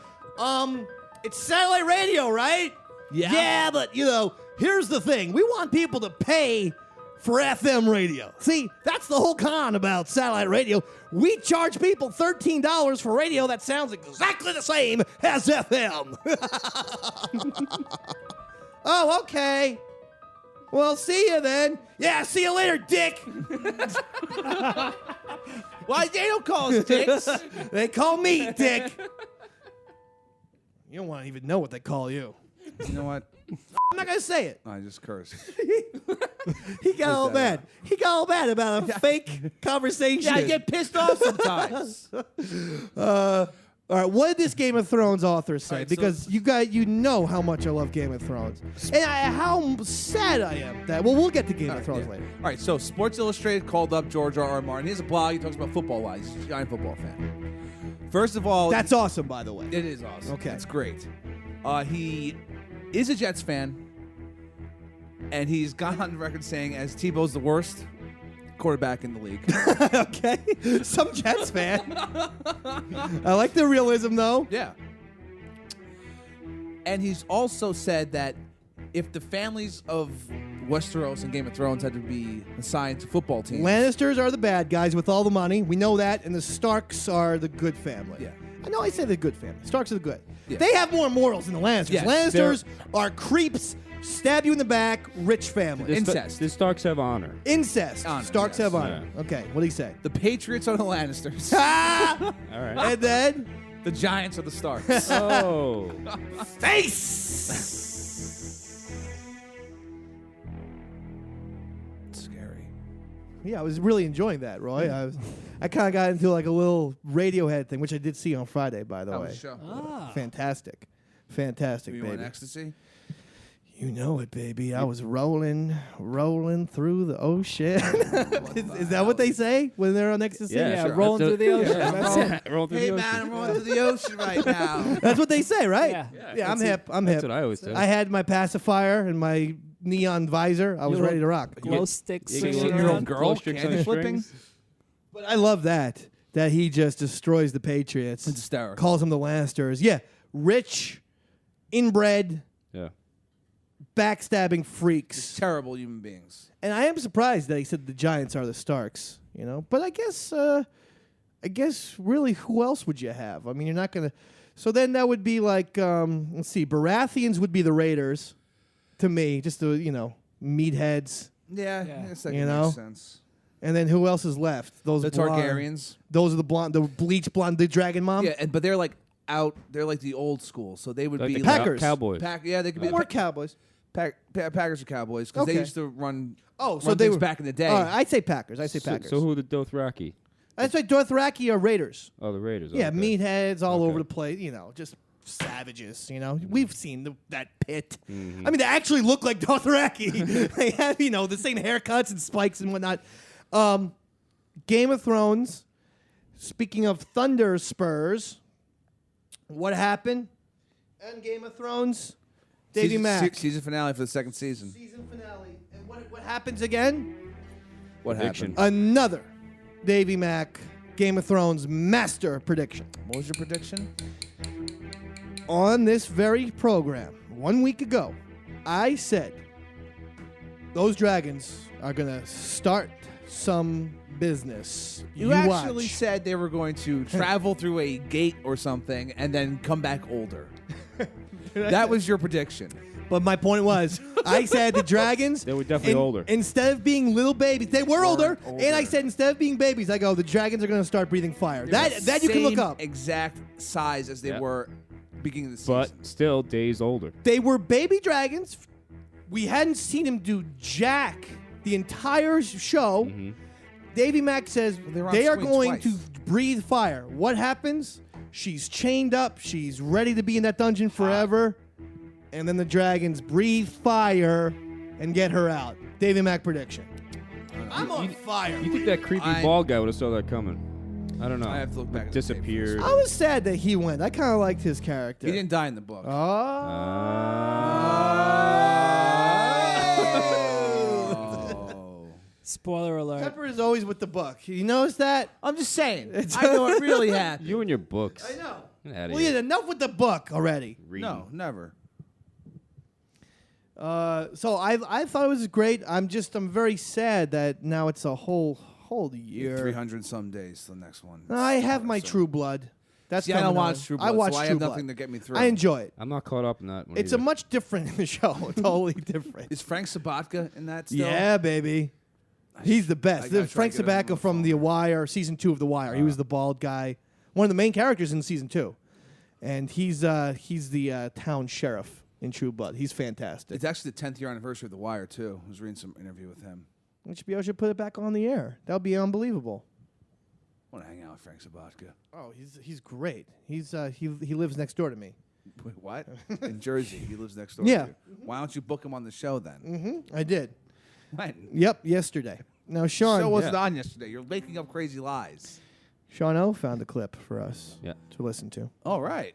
It's satellite radio, right? Yeah. Yeah, but here's the thing. We want people to pay for FM radio. See, that's the whole con about satellite radio. We charge people $13 for radio that sounds exactly the same as FM. Oh, okay. Well, see you then. Yeah, see you later, dick. Why they don't call us dicks? They call me Dick. You don't want to even know what they call you. You know what? I'm not going to say it. I just cursed. He got all bad. He got all bad about a fake conversation. Yeah, I get pissed off sometimes. All right, what did this Game of Thrones author say? All right, because you know how much I love Game of Thrones. And how sad I am that... Well, we'll get to Game of Thrones later. All right, so Sports Illustrated called up George R.R. Martin. He has a blog. He talks about football a lot. He's a giant football fan. First of all... That's awesome, by the way. It is awesome. Okay. It's great. He is a Jets fan, and he's gone on record saying as Tebow's the worst quarterback in the league. Okay. Some Jets fan. I like the realism, though. Yeah. And he's also said that if the families of Westeros and Game of Thrones had to be assigned to football teams... Lannisters are the bad guys with all the money. We know that. And the Starks are the good family. Yeah. I know I say the good family. Starks are the good. Yeah. They have more morals than the Lannisters. Yes, Lannisters are creeps, stab you in the back, rich family. Incest. The Starks have honor. Incest. Honor, Starks yes. have honor. Okay, what do you say? The Patriots are the Lannisters. Ah! All right. And then... The Giants are the Starks. Oh. Face! Scary. Yeah, I was really enjoying that, Roy. I kind of got into like a little Radiohead thing, which I did see on Friday, by the That way. was a show. Fantastic. Fantastic, You on baby. ecstasy? You know it, baby. I was rolling through the ocean. is that what they say when they're on ecstasy? Yeah, sure. rolling through the ocean. Yeah, That's rolling- it. rolling through Hey, the man, ocean. I'm rolling through the ocean right now. That's what they say, right? Yeah. I'm hip. I'm That's hip. what I always say. I had my pacifier and my neon visor. I was Your ready to rock. Glow sticks. You get swinging 16-year-old around. girl glow sticks on candy the flipping. strings. But I love that he just destroys the Patriots. It's hysterical. Calls them the Lannisters. Yeah, rich, inbred, Yeah. backstabbing freaks. Terrible human beings. And I am surprised that he said the Giants are the Starks, you know. But I guess really, who else would you have? I mean, you're not going to. So then that would be like, let's see, Baratheons would be the Raiders, to me, just the meatheads. Yeah, I guess that You makes know? sense. And then who else is left? Those The blonde- Targaryens. Those are the blonde, the bleach blonde, the dragon mom. Yeah, but they're like out. They're like the old school, so they would Like be the like Packers. Cowboys. Yeah, they could be More the Cowboys. Packers or Cowboys because they Okay. used to run. Oh, so run they things were back in the day. All right, I'd say Packers. I'd say So, Packers. so who are the Dothraki? I'd say Dothraki are Raiders. Oh, the Raiders. Yeah, okay. meatheads all Okay. over the place. Just savages. We've seen that pit. I mean, they actually look like Dothraki. They have the same haircuts and spikes and whatnot. Game of Thrones. Speaking of Thunder Spurs, what happened in Game of Thrones? Davey Mack. Season finale for the second season. Season finale. And what happens again? What Prediction. happened? Another Davey Mack Game of Thrones master prediction. What was your prediction? On this very program, 1 week ago, I said those dragons are going to start some business. You actually watch. said they were going to travel through a gate or something and then come back older. That was your prediction. But my point was, I said the dragons. They were definitely older. Instead of being little babies, they were older. older. And I said instead of being babies, I go, the dragons are going to start breathing fire. That you can look Same up. Exact size as they Yeah. were beginning of the season. But still, days older. They were baby dragons. We hadn't seen him do jack the entire show. Davey Mack says they were on they are screen going twice. to breathe fire. What happens? She's chained up. She's ready to be in that dungeon forever. And then the dragons breathe fire and get her out. Davey Mack prediction. I'm on fire. You think that creepy I- bald guy would have saw that coming? I don't know. I have to look back at the tape Disappeared. I was sad that he went. I kind of liked his character. He didn't die in the book. Oh. Spoiler alert. Pepper is always with the book. You notice that? I'm just saying. I know it really happened. You and your books. I know. Get outta Well, here. yeah, enough with the book already. Reading. No, never. So I thought it was great. I'm very sad that now it's a whole year. 300 some days to the next one. I have my True Blood. That's See, I don't coming watch on. True Blood, I watch so I True have Blood. nothing to get me through. I enjoy it. I'm not caught up in that one. It's either. a much different show. Totally different. Is Frank Sabatka in that still? Yeah, baby. He's the I best. gotta try Frank to get him on Sabaka the from phone. The Wire, season 2 of The Wire. He was the bald guy, one of the main characters in season 2, and he's the town sheriff in True Blood. He's fantastic. It's actually the 10th year anniversary of The Wire, too. I was reading some interview with him. HBO should put it back on the air. That would be unbelievable. I want to hang out with Frank Sabatka. Oh, he's great. He lives next door to me. Wait, what? In Jersey. He lives next door Yeah. to you. Why don't you book him on the show then? I did. When? Yep, yesterday. Now, Sean, The show wasn't on yesterday. You're making up crazy lies. Sean O found a clip for us Yeah. to listen to. All right.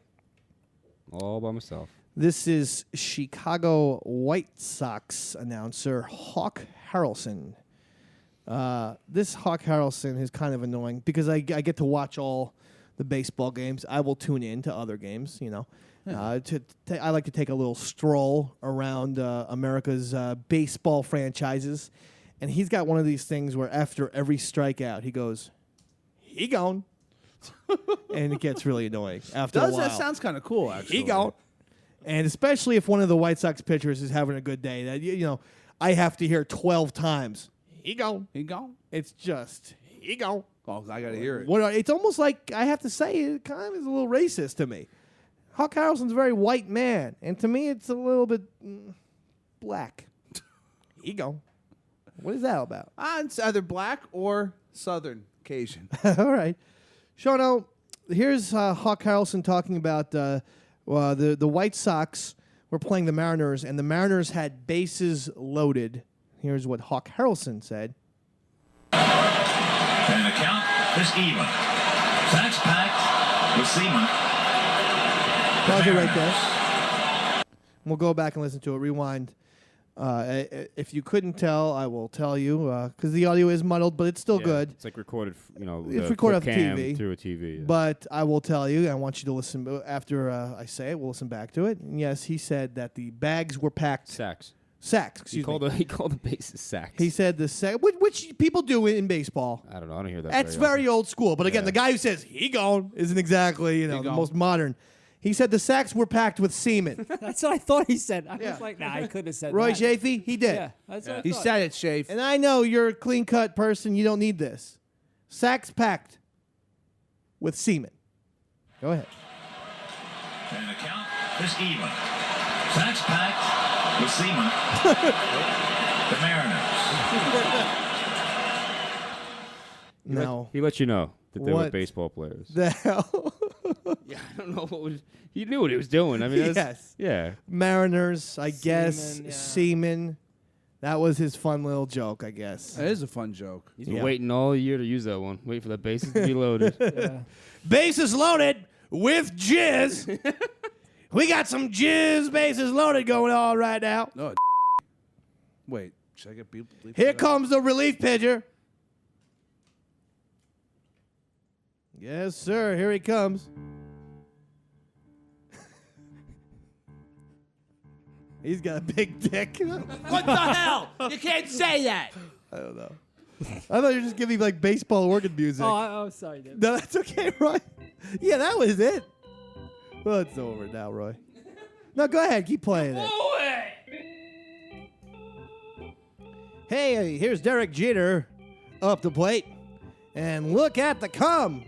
All by myself. This is Chicago White Sox announcer Hawk Harrelson. This Hawk Harrelson is kind of annoying because I get to watch all the baseball games. I will tune in to other games, I like to take a little stroll around America's baseball franchises. And he's got one of these things where after every strikeout, he goes, "He gone." And it gets really annoying after a while. That sounds kind of cool, actually. He gone. And especially if one of the White Sox pitchers is having a good day, that I have to hear 12 times, "He gone." He gone? It's just, "He gone." Oh, I got to hear it. It's almost like I have to say it kind of is a little racist to me. Hawk Harrelson's a very white man, and to me it's a little bit black. "He gone." What is that about? It's either black or Southern Cajun. All right. Shawno, here's Hawk Harrelson talking about the White Sox were playing the Mariners, and the Mariners had bases loaded. Here's what Hawk Harrelson said. And the count is even. Sacks packed with Seamen. Pause it right there. We'll go back and listen to it. Rewind. If you couldn't tell, I will tell you because the audio is muddled, but it's still good. It's like recorded, It's recorded off the cam TV. through a TV. Yeah. But I will tell you, I want you to listen after I say it. We'll listen back to it. And yes, he said that the bags were packed. Sacks. Sacks, He excuse me. called the bases sacks. He said the sack, which people do in baseball. I don't know. I don't hear that. That's very very old school. But again, the guy who says he gone isn't exactly the gone. most modern. He said the sacks were packed with semen. That's what I thought he said. I Yeah. was like, nah, I couldn't have said Roy that. Chafee, he did. Yeah, that's what I He thought. said it, Shafe. And I know you're a clean-cut person. You don't need this. Sacks packed with semen. Go ahead. And the count is even. Sacks packed with Seamen. The Mariners. No. He let you know that they were What? baseball players. The hell? Yeah, I don't know what was. He knew what he was doing. I mean, that's, Yes. yeah. Mariners, I guess. Seamen, yeah. Seamen. That was his fun little joke, I guess. That is a fun joke. He's been Yeah. waiting all year to use that one. Wait for the bases to be loaded. Yeah. Bases loaded with jizz. We got some jizz bases loaded going on right now. No. Wait. Should I get people? Here comes the relief pitcher. Yes, sir. Here he comes. He's got a big dick. What the hell? You can't say that. I don't know. I thought you were just giving like baseball organ music. Oh, sorry, Dave. No, that's okay, Roy. Yeah, that was it. Well, it's over now, Roy. No, go ahead. Keep playing it. Hey, here's Derek Jeter up the plate. And look at the cum.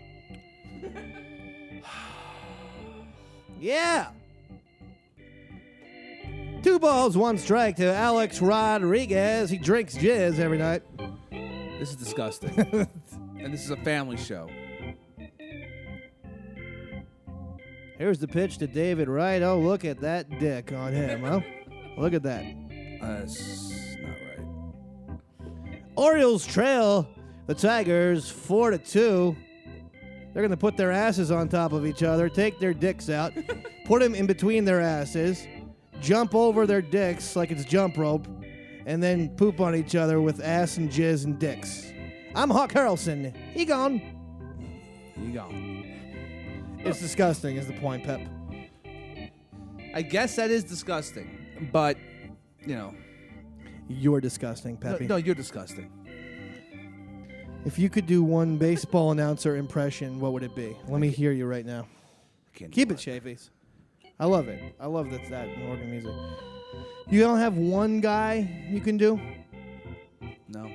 Yeah. 2 balls, 1 strike to Alex Rodriguez. He drinks jizz every night. This is disgusting. And this is a family show. Here's the pitch to David Wright. Oh, look at that dick on him, huh? Look at that. That's not right. Orioles trail the Tigers 4-2. They're going to put their asses on top of each other, take their dicks out, put them in between their asses, jump over their dicks like it's jump rope, and then poop on each other with ass and jizz and dicks. I'm Hawk Harrelson. He gone. You go. It's disgusting is the point, Pep. I guess that is disgusting, but You're disgusting, Peppy. no, you're disgusting. If you could do one baseball announcer impression, what would it be? Let me hear you right now. Can't Keep do it, Chafies. I love it. I love that organ music. You don't have one guy you can do? No.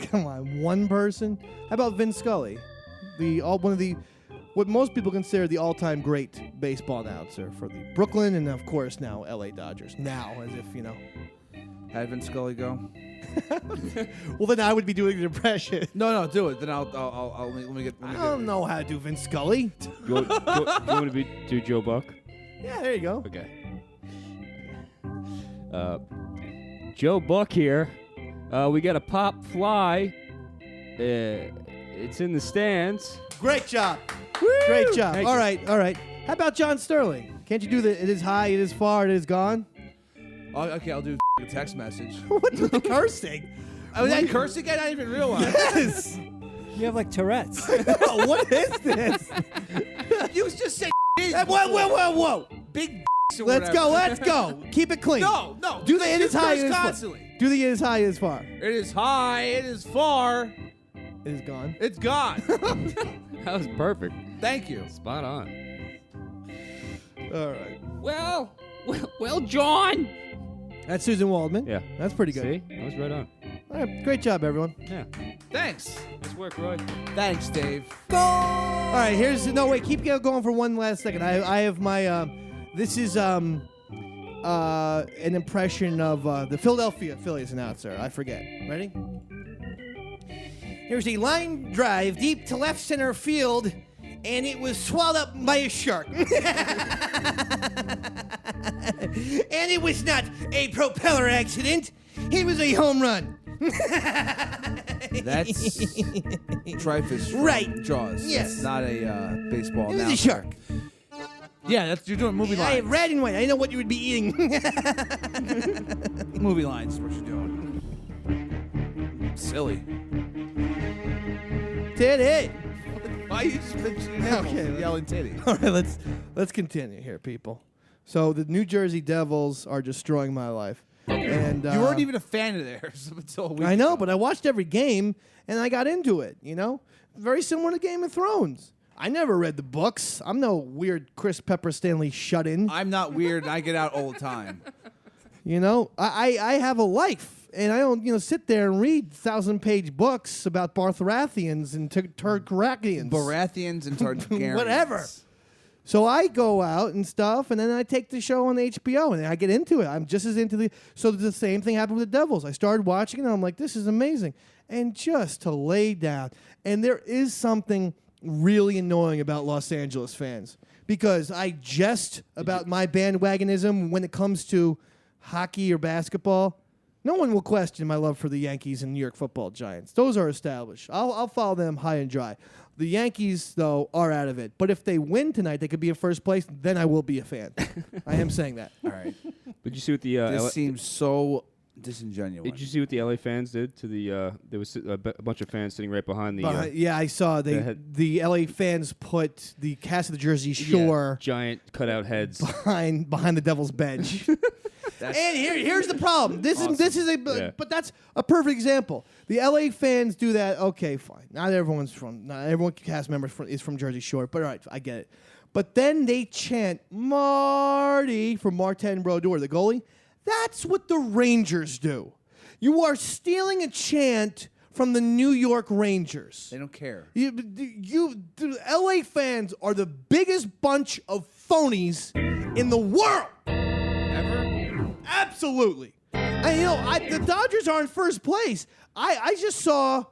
Come on, one person? How about Vin Scully? What most people consider the all-time great baseball announcer for the Brooklyn and, of course, now LA Dodgers. Now, as if, Had Vince Scully go? Well, then I would be doing the impression. No, do it. Then I'll let me get. I don't know how to do Vin Scully. You want to do Joe Buck? Yeah, there you go. Okay. Joe Buck here. We got a pop fly. It's in the stands. Great job. Great job. Thank All you. right. How about John Sterling? Can't you do the it is high, it is far, it is gone? Oh, okay, I'll do a text message. What's with the cursing? Oh, that curse again? I didn't even realize. Yes. You have like Tourette's. Oh, what is this? You just said Whoa. big or Let's whatever. go. Keep it clean. No. Do the it You is high, curse it is far. constantly. Do the it is high, it is far. It is high. It is far. It is gone. It's gone. That was perfect. Thank you. Spot on. All right. Well, John. That's Susan Waldman. Yeah. That's pretty good. See, that was right on. All right. Great job, everyone. Yeah. Thanks. Nice work, Roy. Thanks, Dave. All right. Keep going for one last second. I have my this is an impression of the Philadelphia Phillies announcer. I forget. Ready? Here's a line drive deep to left center field, and it was swallowed up by a shark. And it was not a propeller accident. It was a home run. That's Dreyfus from Right. Jaws. Yes. It's not a baseball It was a announcer. shark. Yeah, you're doing movie I line. red and white. I know what you would be eating. movie lines is what you're doing. Silly. Titty. Why you just Okay, yelling titty? All right, let's continue here, people. So the New Jersey Devils are destroying my life. And You weren't even a fan of theirs until a week I know, ago. but I watched every game and I got into it, you know? Very similar to Game of Thrones. I never read the books. I'm no weird Chris Pepper Stanley shut-in. I'm not weird, and I get out all the time. You know, I have a life, and I don't, sit there and read 1,000-page books about Bartharathians and Turkarakians. Baratheons and Targaryens. Whatever. So I go out and stuff, and then I take the show on HBO, and I get into it. I'm just as into the... So the same thing happened with the Devils. I started watching it, and I'm like, this is amazing. And just to lay down. And there is something really annoying about Los Angeles fans, because I jest about my bandwagonism when it comes to hockey or basketball. No one will question my love for the Yankees and New York Football Giants. Those are established. I'll follow them high and dry. The Yankees, though, are out of it. But if they win tonight, they could be in first place. Then I will be a fan. I am saying that. All right. Did you see what the This seems so disingenuous. Did you see what the LA fans did to the? There was a bunch of fans sitting right behind the Yeah, I saw the LA fans put the cast of the Jersey Shore giant cutout heads. behind the Devil's bench. And here's the problem. This is but that's a perfect example. The LA fans do that. Okay, fine. Not every cast member is from Jersey Shore, but all right, I get it. But then they chant Marty from Martin Brodeur, the goalie. That's what the Rangers do. You are stealing a chant from the New York Rangers. They don't care. The LA fans are the biggest bunch of phonies in the world. Ever? Absolutely. And the Dodgers are in first place. I just saw,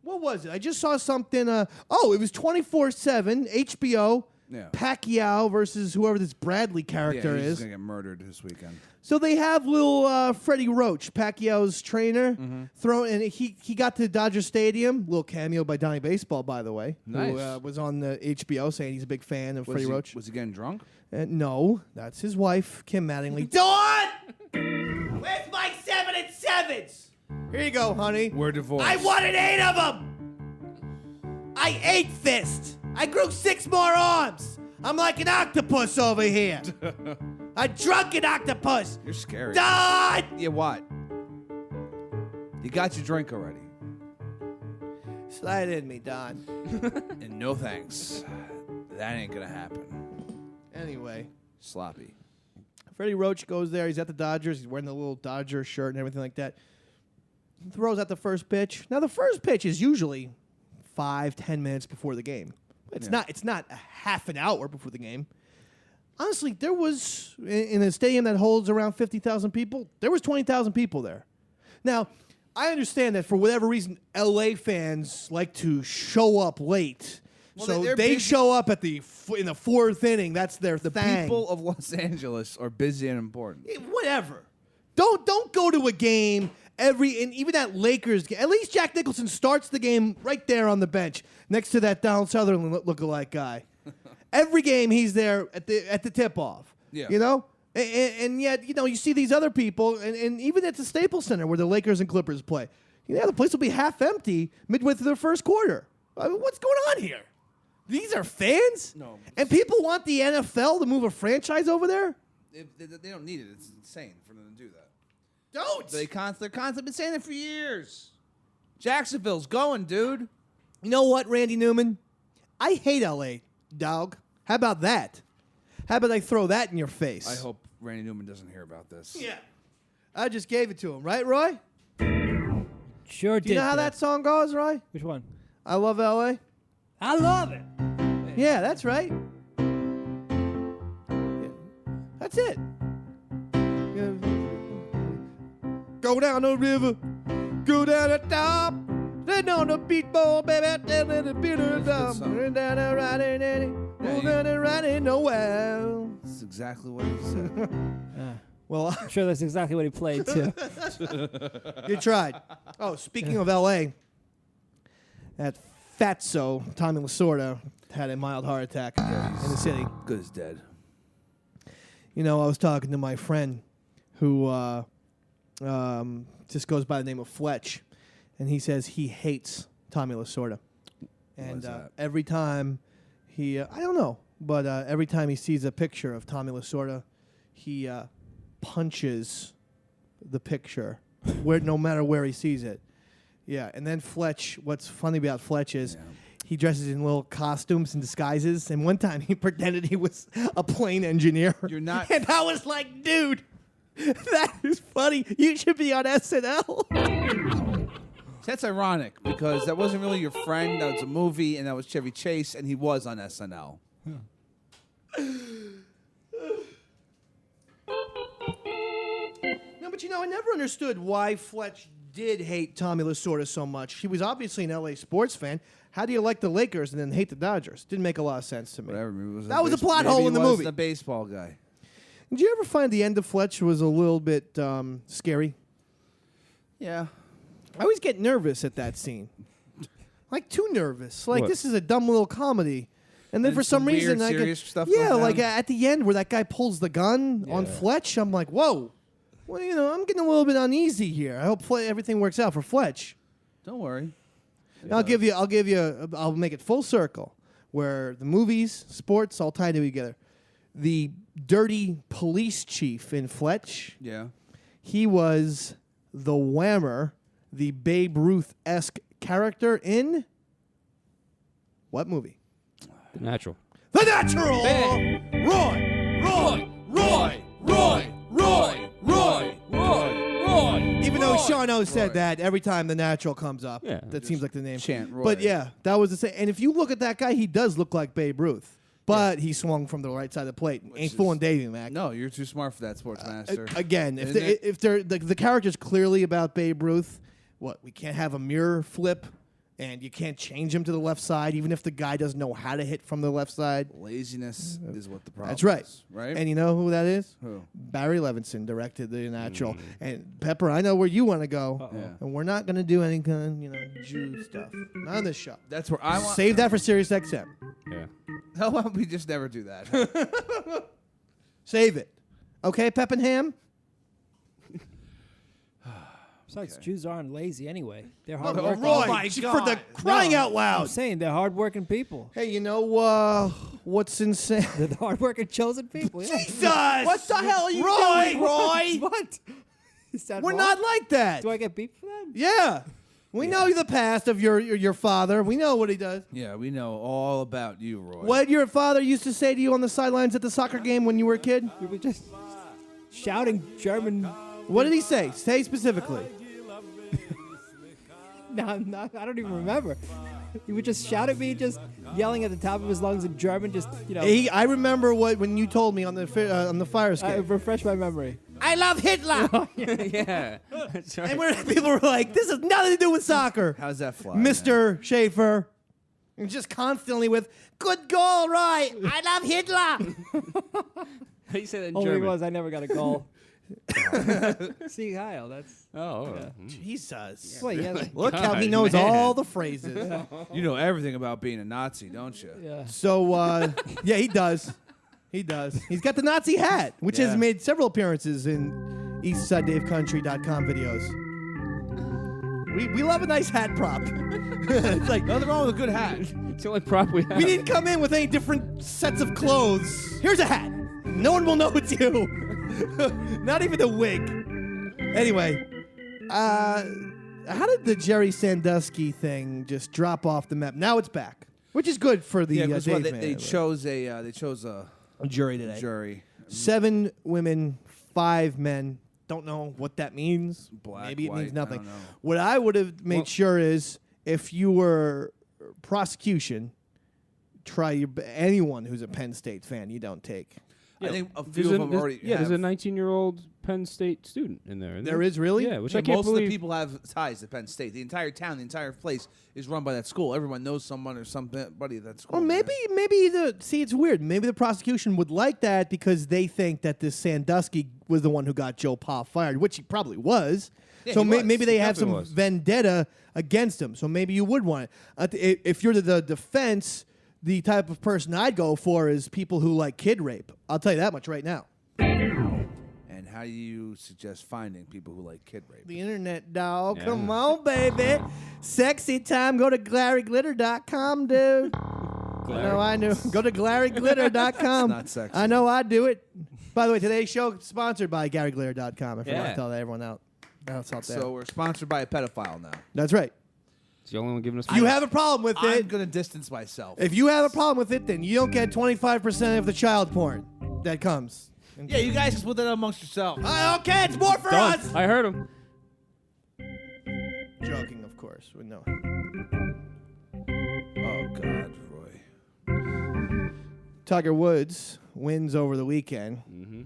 what was it? I just saw something. It was 24/7 HBO. Yeah. Pacquiao versus whoever this Bradley character he's is. gonna get murdered this weekend. So they have little Freddie Roach, Pacquiao's trainer, and he got to Dodger Stadium. Little cameo by Donnie Baseball, by the way, Nice. who was on the HBO saying he's a big fan of Freddie Roach. Was he getting drunk? No, that's his wife, Kim Mattingly. Dawn! Where's my 7 and 7s? Here you go, honey. We're divorced. I wanted 8 of them. I 8 fist. I grew 6 more arms. I'm like an octopus over here. A drunken octopus. You're scary. Dawn! Yeah, what? You got your drink already. Slide in me, Don. And no thanks. That ain't gonna happen. Anyway, Sloppy. Freddie Roach goes there. He's at the Dodgers. He's wearing the little Dodger shirt and everything like that. Throws out the first pitch. Now, the first pitch is usually 5-10 minutes before the game. It's not a half an hour before the game. Honestly, there was, in a stadium that holds around 50,000 people, there was 20,000 people there. Now, I understand that for whatever reason, LA fans like to show up late. Well, so they're they busy. show up at in the 4th inning. That's their The thing. people of Los Angeles are busy and important. Whatever. Don't go to a game and even that Lakers game. At least Jack Nicholson starts the game right there on the bench next to that Donald Sutherland lookalike guy. Every game he's there at the tip off. Yeah. You know? And yet, you see these other people, and even at the Staples Center where the Lakers and Clippers play, the place will be half empty midway through the first quarter. I mean, what's going on here? These are fans? No. And people want the NFL to move a franchise over there? They don't need it. It's insane for them to do that. Don't! They're constantly been saying it for years. Jacksonville's going, dude. You know what, Randy Newman? I hate LA, dog. How about that? How about I throw that in your face? I hope Randy Newman doesn't hear about this. Yeah. I just gave it to him, right, Roy? Sure Do you know how that song goes, Roy? Which one? I love LA. I love it. Yeah, that's right. Yeah. That's it. Yeah. Go down the river, go down the top, then on the beat ball, baby, down in the beat of the That's a drum, good song. down and riding, moving and riding nowhere. That's exactly what he said. Well, I'm sure that's exactly what he played too. you tried. Oh, speaking of L.A., that fatso, Tommy Lasorda, had a mild heart attack in the city. Good as dead. I was talking to my friend who just goes by the name of Fletch, and he says he hates Tommy Lasorda. And every time he, I don't know, but every time he sees a picture of Tommy Lasorda, he punches the picture, no matter where he sees it. Yeah, and then Fletch, what's funny about Fletch is he dresses in little costumes and disguises, and one time he pretended he was a plane engineer. You're not... And I was like, dude, that is funny. You should be on SNL. That's ironic, because that wasn't really your friend. That was a movie, and that was Chevy Chase, and he was on SNL. No, but I never understood why Fletch did hate Tommy Lasorda so much. He was obviously an LA sports fan. How do you like the Lakers and then hate the Dodgers? Didn't make a lot of sense to me. Whatever. That was a plot hole in the movie. movie. The baseball guy. Did you ever find the end of Fletch was a little bit scary? Yeah. I always get nervous at that scene. Like, too nervous. Like, What? this is a dumb little comedy. And then And for some some reason, weird, I get... serious stuff Yeah, goes like down? at the end where that guy pulls the gun on Fletch, I'm like, whoa. Well, I'm getting a little bit uneasy here. I hope everything works out for Fletch. Don't worry. I'll make it full circle, where the movies, sports, all tied together. The dirty police chief in Fletch, Yeah. he was the Whammer, the Babe Ruth-esque character in what movie? The Natural. The Natural! Roy! Even though Sean O said that every time The Natural comes up, Yeah, that seems like the name. chant Roy. But yeah, that was the same. And if you look at that guy, he does look like Babe Ruth. But he swung from the right side of the plate. Ain't fooling Davey, Mac. No, you're too smart for that, Sportsmaster. Again, Isn't it? if the character's clearly about Babe Ruth, we can't have a mirror flip, and you can't change him to the left side, even if the guy doesn't know how to hit from the left side. Laziness is what the problem That's right. is. Right? And you know who that is? Who? Barry Levinson directed The Natural. And Pepper, I know where you want to go. Yeah. And we're not going to do any kind of Jew stuff. Not on this show. That's where I want... Save that for Sirius XM. Yeah. How about we just never do that? Save it. Okay, Pep and Ham? Besides, Jews aren't lazy anyway. They're Oh, hardworking. Roy, for the crying out I'm loud. saying they're hardworking people. Hey, what's insane? They're the hardworking chosen people. Yeah. Jesus! What the hell are you Roy! doing, Roy? What? Is that We're wrong? not like that. Do I get beat for that? Yeah. We know the past of your father. We know what he does. Yeah, we know all about you, Roy. What your father used to say to you on the sidelines at the soccer game when you were a kid? You were just shouting German. What did he say? Say specifically. No, I don't even remember. He would just shout at me, just yelling at the top of his lungs in German, just, I remember when you told me on the fire escape. refresh my memory. I love Hitler. Yeah. That's right. And people were like, this has nothing to do with soccer. How's that fly? Mr. Schaefer. And just constantly with, good goal, Roy. I love Hitler. How you say that in Only German? was I never got a goal. See, Kyle, that's... Oh. Jesus. Wait, yeah. Look how he God, knows man. all the phrases. You know everything about being a Nazi, don't you? Yeah. So, yeah, he does. He does. He's got the Nazi hat, which has Yeah. made several appearances in EastsideDaveCountry.com videos. We love a nice hat prop. It's like, Nothing wrong with a good hat. It's the only prop we have. we didn't come in with any different sets of clothes. Here's a hat. No one will know it's you. Not even the wig. Anyway, how did the Jerry Sandusky thing just drop off the map? Now it's back, which is good for the Yeah, because Dave they man. chose a jury today. jury. 7 women, 5 men. Don't know what that means. Black, Maybe it white, means I nothing. don't know. What I would have made sure is if you were prosecution, try anyone who's a Penn State fan you don't take. I think a There's few a, of them already there's a have. 19-year-old Penn State student in there. isn't There is really? Yeah, which Yeah, I can't most believe. of the people have ties to Penn State. The entire town, the entire place is run by that school. Everyone knows someone or somebody at that school. Or maybe it's weird. Maybe the prosecution would like that because they think that this Sandusky was the one who got Joe Pa fired, which he probably was. Yeah, So he was. maybe they have some Definitely was. vendetta against him. So maybe you would want it. If you're the defense, the type of person I'd go for is people who like kid rape. I'll tell you that much right now. And how do you suggest finding people who like kid rape? The internet, dog. Yeah. Come on, baby. Sexy time. Go to GlaryGlitter.com, dude. I knew. Go to GlaryGlitter.com. It's not sexy. I know I do it. By the way, today's show is sponsored by GaryGlitter.com. I forgot to tell everyone out there. So we're sponsored by a pedophile now. That's right. It's the only one giving us. If you have a problem with I'm it, going to distance myself. if you have a problem with it, then you don't get 25% of the child porn that comes. Yeah, you guys just put that amongst yourselves. Okay, it's more for Done. us. I heard him. Joking, of course. No. Oh, God, Roy. Tiger Woods wins over the weekend,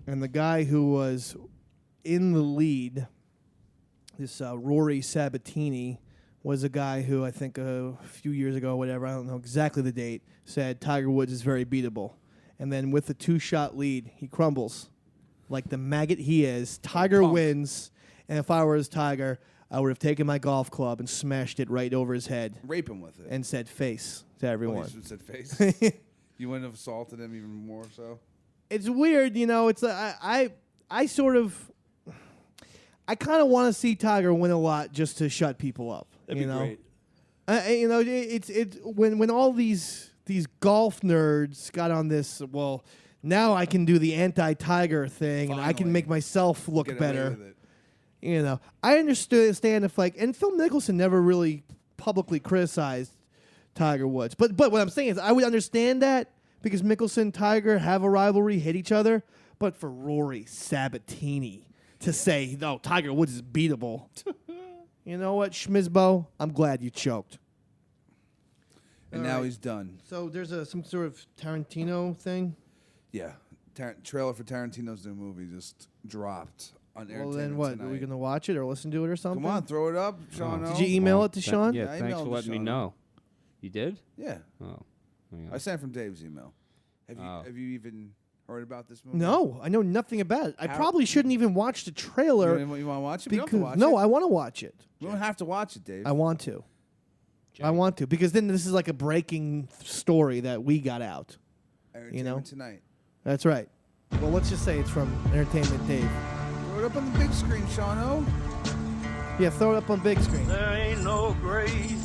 and the guy who was in the lead, this Rory Sabatini, was a guy who I think a few years ago, whatever, I don't know exactly the date, said Tiger Woods is very beatable. And then with the 2-shot lead, he crumbles. Like the maggot he is. Tiger wins, and if I were his Tiger, I would have taken my golf club and smashed it right over his head Rape him with it. and said face to everyone. You said face? You wouldn't have assaulted him even more so? It's weird, It's I sort of, I kind of want to see Tiger win a lot just to shut people up. That'd be great. It's when all these golf nerds got on this. Well, now I can do the anti-Tiger thing, and I can Finally. make myself look Get away better. with it. I understand if and Phil Mickelson never really publicly criticized Tiger Woods, but what I'm saying is I would understand that because Mickelson and Tiger have a rivalry, hit each other, but for Rory Sabatini to say no, Tiger Woods is beatable. You know what, Schmizbo? I'm glad you choked. And All now right. he's done. So there's some sort of Tarantino thing. Yeah. Trailer for Tarantino's new movie just dropped on Well, Entertainment then what? Tonight. Are we gonna watch it or listen to it or something? Come on, throw it up, Sean. Did you email it to Sean? Yeah, Yeah, I thanks emailed for to letting me Sean. know. You did? Yeah. Oh. Yeah. I sent from Dave's email. Have you even heard about this movie? No, I know nothing about it. I How- probably shouldn't even watch the trailer. You want to watch it? We don't have Because to watch no, it. I want to watch it. We don't have to watch it, Dave. I want to. I want to because then this is like a breaking story that we got out. Entertainment Tonight. That's right. Well, let's just say it's from Entertainment Dave. Throw it up on the big screen, Sean. Yeah, throw it up on big screen. There ain't no grave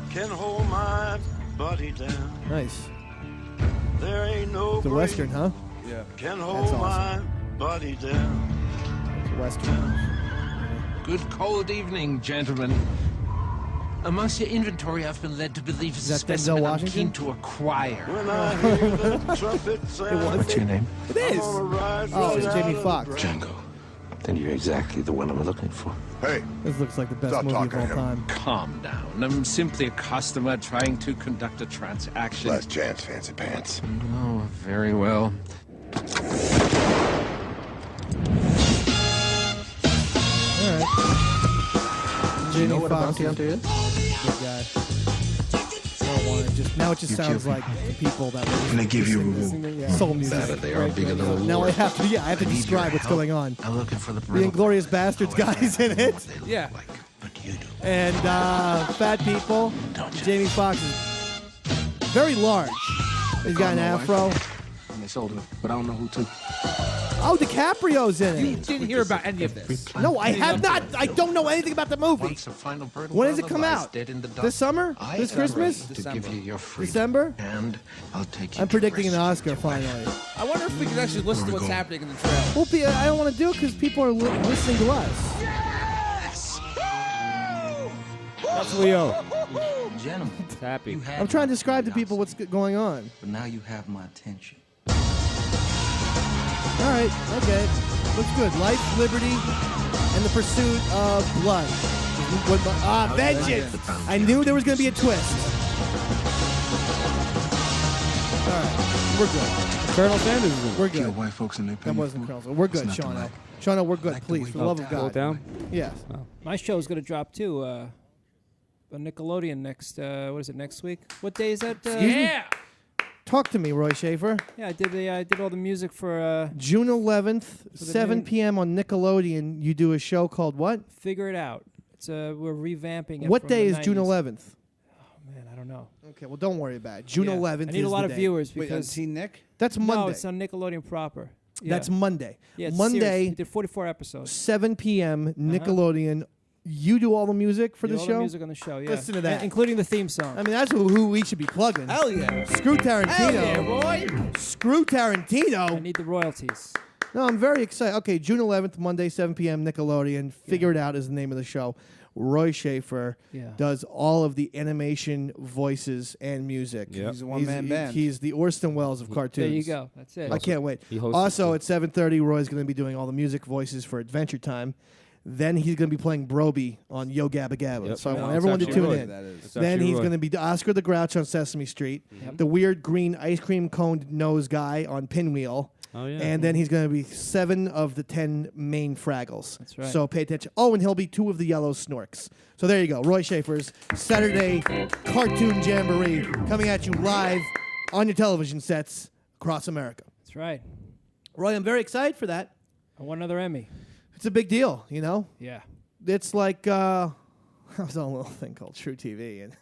can hold my body down. Nice. There ain't no It's a grave Western, huh? Yeah. can hold my body down. It's a Western. Good cold evening, gentlemen. Amongst your inventory, I've been led to believe it's a Is that Denzel specimen I'm Washington? keen to acquire. When I hear the trumpet sound, What's your name? It is. I'm gonna rise Oh, right it's Jamie out of Foxx. the Django. Then you're exactly the one I'm looking for. Hey, This looks like the best Stop movie of talking all to him. time. Calm down. I'm simply a customer trying to conduct a transaction. last chance, fancy pants. Oh, very well. All right. Jamie Foxx is is? a good guy. I don't want it. Now it just sounds like the people that were Can I give you a listening, soul music. They are bigger than a Now I war. have to. Yeah, I have to describe what's going on. I'm looking for the The Inglorious Bastards guys in it, Yeah. But you do. and fat people. Don't you? Jamie Foxx is very large. He's got an afro. And they sold it, but I don't know who took. Oh, DiCaprio's in it. Didn't hear about any of this. No, I have not. I don't know anything about the movie. Once a final bird When does it lies come out? dead in the dark. This summer? I This am Christmas? ready to give you your freedom. December? And I'll take you. I'm to predicting an rescue Oscar your wife. finally. I wonder if we could actually listen to what's happening in the trailer. Well, I don't want to do it because people are listening to us. That's Leo. Gentlemen, It's happy. you had I'm trying to my describe to people what's curiosity, going on. but now you have my attention. All right, okay. Looks good. Life, liberty, and the pursuit of blood. Vengeance! I knew there was going to be a twist. All right, we're good. Colonel Sanders is in. We're Kill good. white folks and they pay That you wasn't for it. Colonel. We're It's good, not Shawno. tonight. Shawno, we're good. Like the Please, way for the you love of Pull it God. down. Yes. My show's gonna drop too. On Nickelodeon next. What is it next week? What day is that? Yeah. Talk to me, Roy Schaefer. Yeah, I did all the music for June 11th, the 7 new- p.m. on Nickelodeon. You do a show called what? Figure It Out. It's we're revamping it. What from day the is June 90s. 11th? Man, I don't know. Okay, well, don't worry about it. June Yeah. 11th I need is a lot the of day. viewers Wait, on because Teen Nick? That's Monday. no, it's on Nickelodeon proper. That's Monday. Yeah, it's a series. Monday, We did 44 episodes. 7 p.m. Nickelodeon. You do all the music for the All show? the music on the show, yeah. Listen to that. Including the theme song. I mean, that's who we should be plugging. Hell yeah. Screw Tarantino. Hell yeah, Roy. Screw Tarantino. I need the royalties. No, I'm very excited. Okay, June 11th, Monday, 7 p.m., Nickelodeon. Figure It Out is the name of the show. Roy Schaefer does all of the animation, voices, and music. Yep. He's a one-man band. He's the Orson Welles of cartoons. There you go. That's it. I can't wait. He hosts Also, at 7:30, Roy's going to be doing all the music voices for Adventure Time. Then he's going to be playing Broby on Yo Gabba Gabba. Yep. So I No, want it's everyone to actually tune Roy. in. That is. Then actually he's Roy. going to be Oscar the Grouch on Sesame Street. The weird green ice cream cone nose guy on Pinwheel. Oh, yeah. And then he's going to be 7 of the 10 main Fraggles. That's right. So pay attention. Oh, and he'll be 2 of the yellow Snorks. So there you go. Roy Schaefer's Saturday Cartoon Jamboree coming at you live on your television sets across America. That's right. Roy, I'm very excited for that. I won another Emmy. It's a big deal, you know? Yeah. It's like, I was on a little thing called True TV. And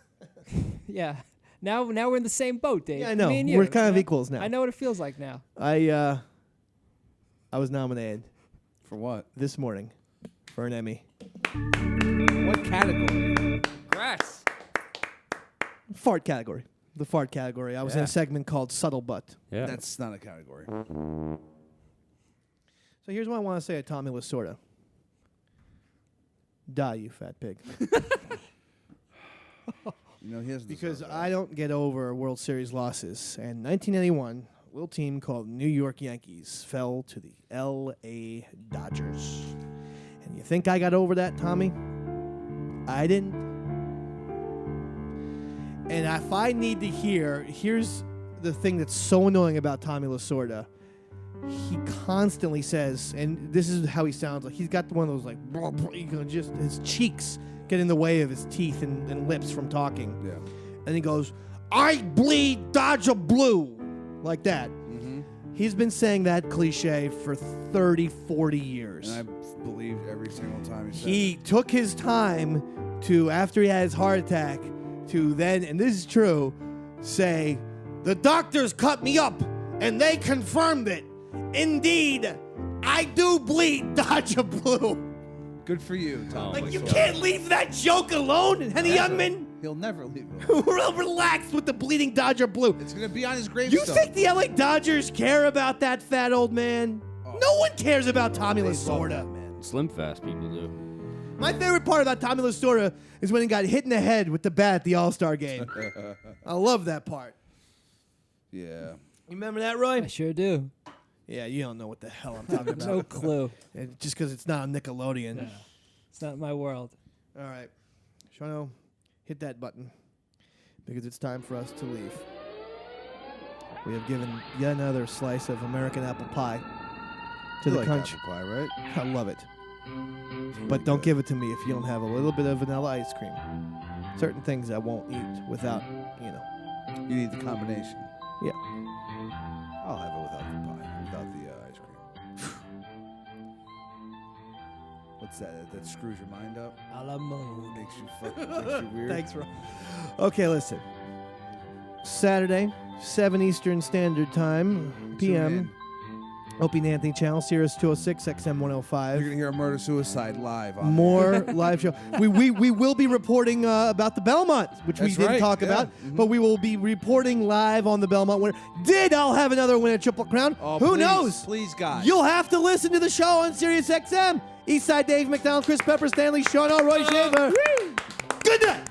Yeah. Now we're in the same boat, Dave. Yeah, I know. Me and you, We're kind of yeah? equals now. I know what it feels like now. I was nominated For what? this morning for an Emmy. What category? Congrats. Fart category. The fart category. I was in a segment called Subtle Butt. Yeah. That's not a category. So here's what I want to say to Tommy Lasorda. Die, you fat pig. You know, he has Because I don't get over World Series losses. And 1981, a little team called New York Yankees fell to the L.A. Dodgers. And you think I got over that, Tommy? I didn't. And if I need to here's the thing that's so annoying about Tommy Lasorda. He constantly says, and this is how he sounds like, he's got one of those like, just his cheeks get in the way of his teeth and lips from talking. Yeah. And he goes, I bleed Dodger blue. Like that. Mm-hmm. He's been saying that cliche for 30, 40 years. And I believe every single time he said He took his time to, after he had his heart attack, to then, and this is true, say, the doctors cut me up and they confirmed it. Indeed, I do bleed Dodger blue. Good for you, Tom. Like, you can't leave that joke alone, Henny Youngman. He'll never leave it. Real relaxed with the bleeding Dodger blue. It's going to be on his gravestone. You think the LA Dodgers care about that fat old man? No one cares about Tommy Lasorda. Slim Fast people do. My favorite part about Tommy Lasorda is when he got hit in the head with the bat at the All-Star game. I love that part. Yeah. You remember that, Roy? I sure do. Yeah, you don't know what the hell I'm talking about. No clue. And just because it's not on Nickelodeon. No. It's not my world. All right. Shano, hit that button because it's time for us to leave. We have given yet another slice of American apple pie to the like country. apple pie, right? I love it. But don't give it to me if you don't have a little bit of vanilla ice cream. Certain things I won't eat without, you know. You need the combination. Yeah. I'll have it without the pie, without the ice cream. What's that? That screws your mind up? A la mode. Makes you weird. Thanks, Ron. Okay, listen. Saturday, 7 Eastern Standard Time, p.m. Opie and Anthony Channel, Sirius 206, XM 105. You're going to hear a murder-suicide live on More live show. We will be reporting about the Belmont, which we That's didn't right, talk yeah. about, Mm-hmm. but we will be reporting live on the Belmont winner. I'll have another win at Triple Crown? Oh, Who please, knows? Please, God. You'll have to listen to the show on Sirius XM. Eastside Dave McDonald, Chris Pepper, Stanley, Sean, Roy Shaver. Good night.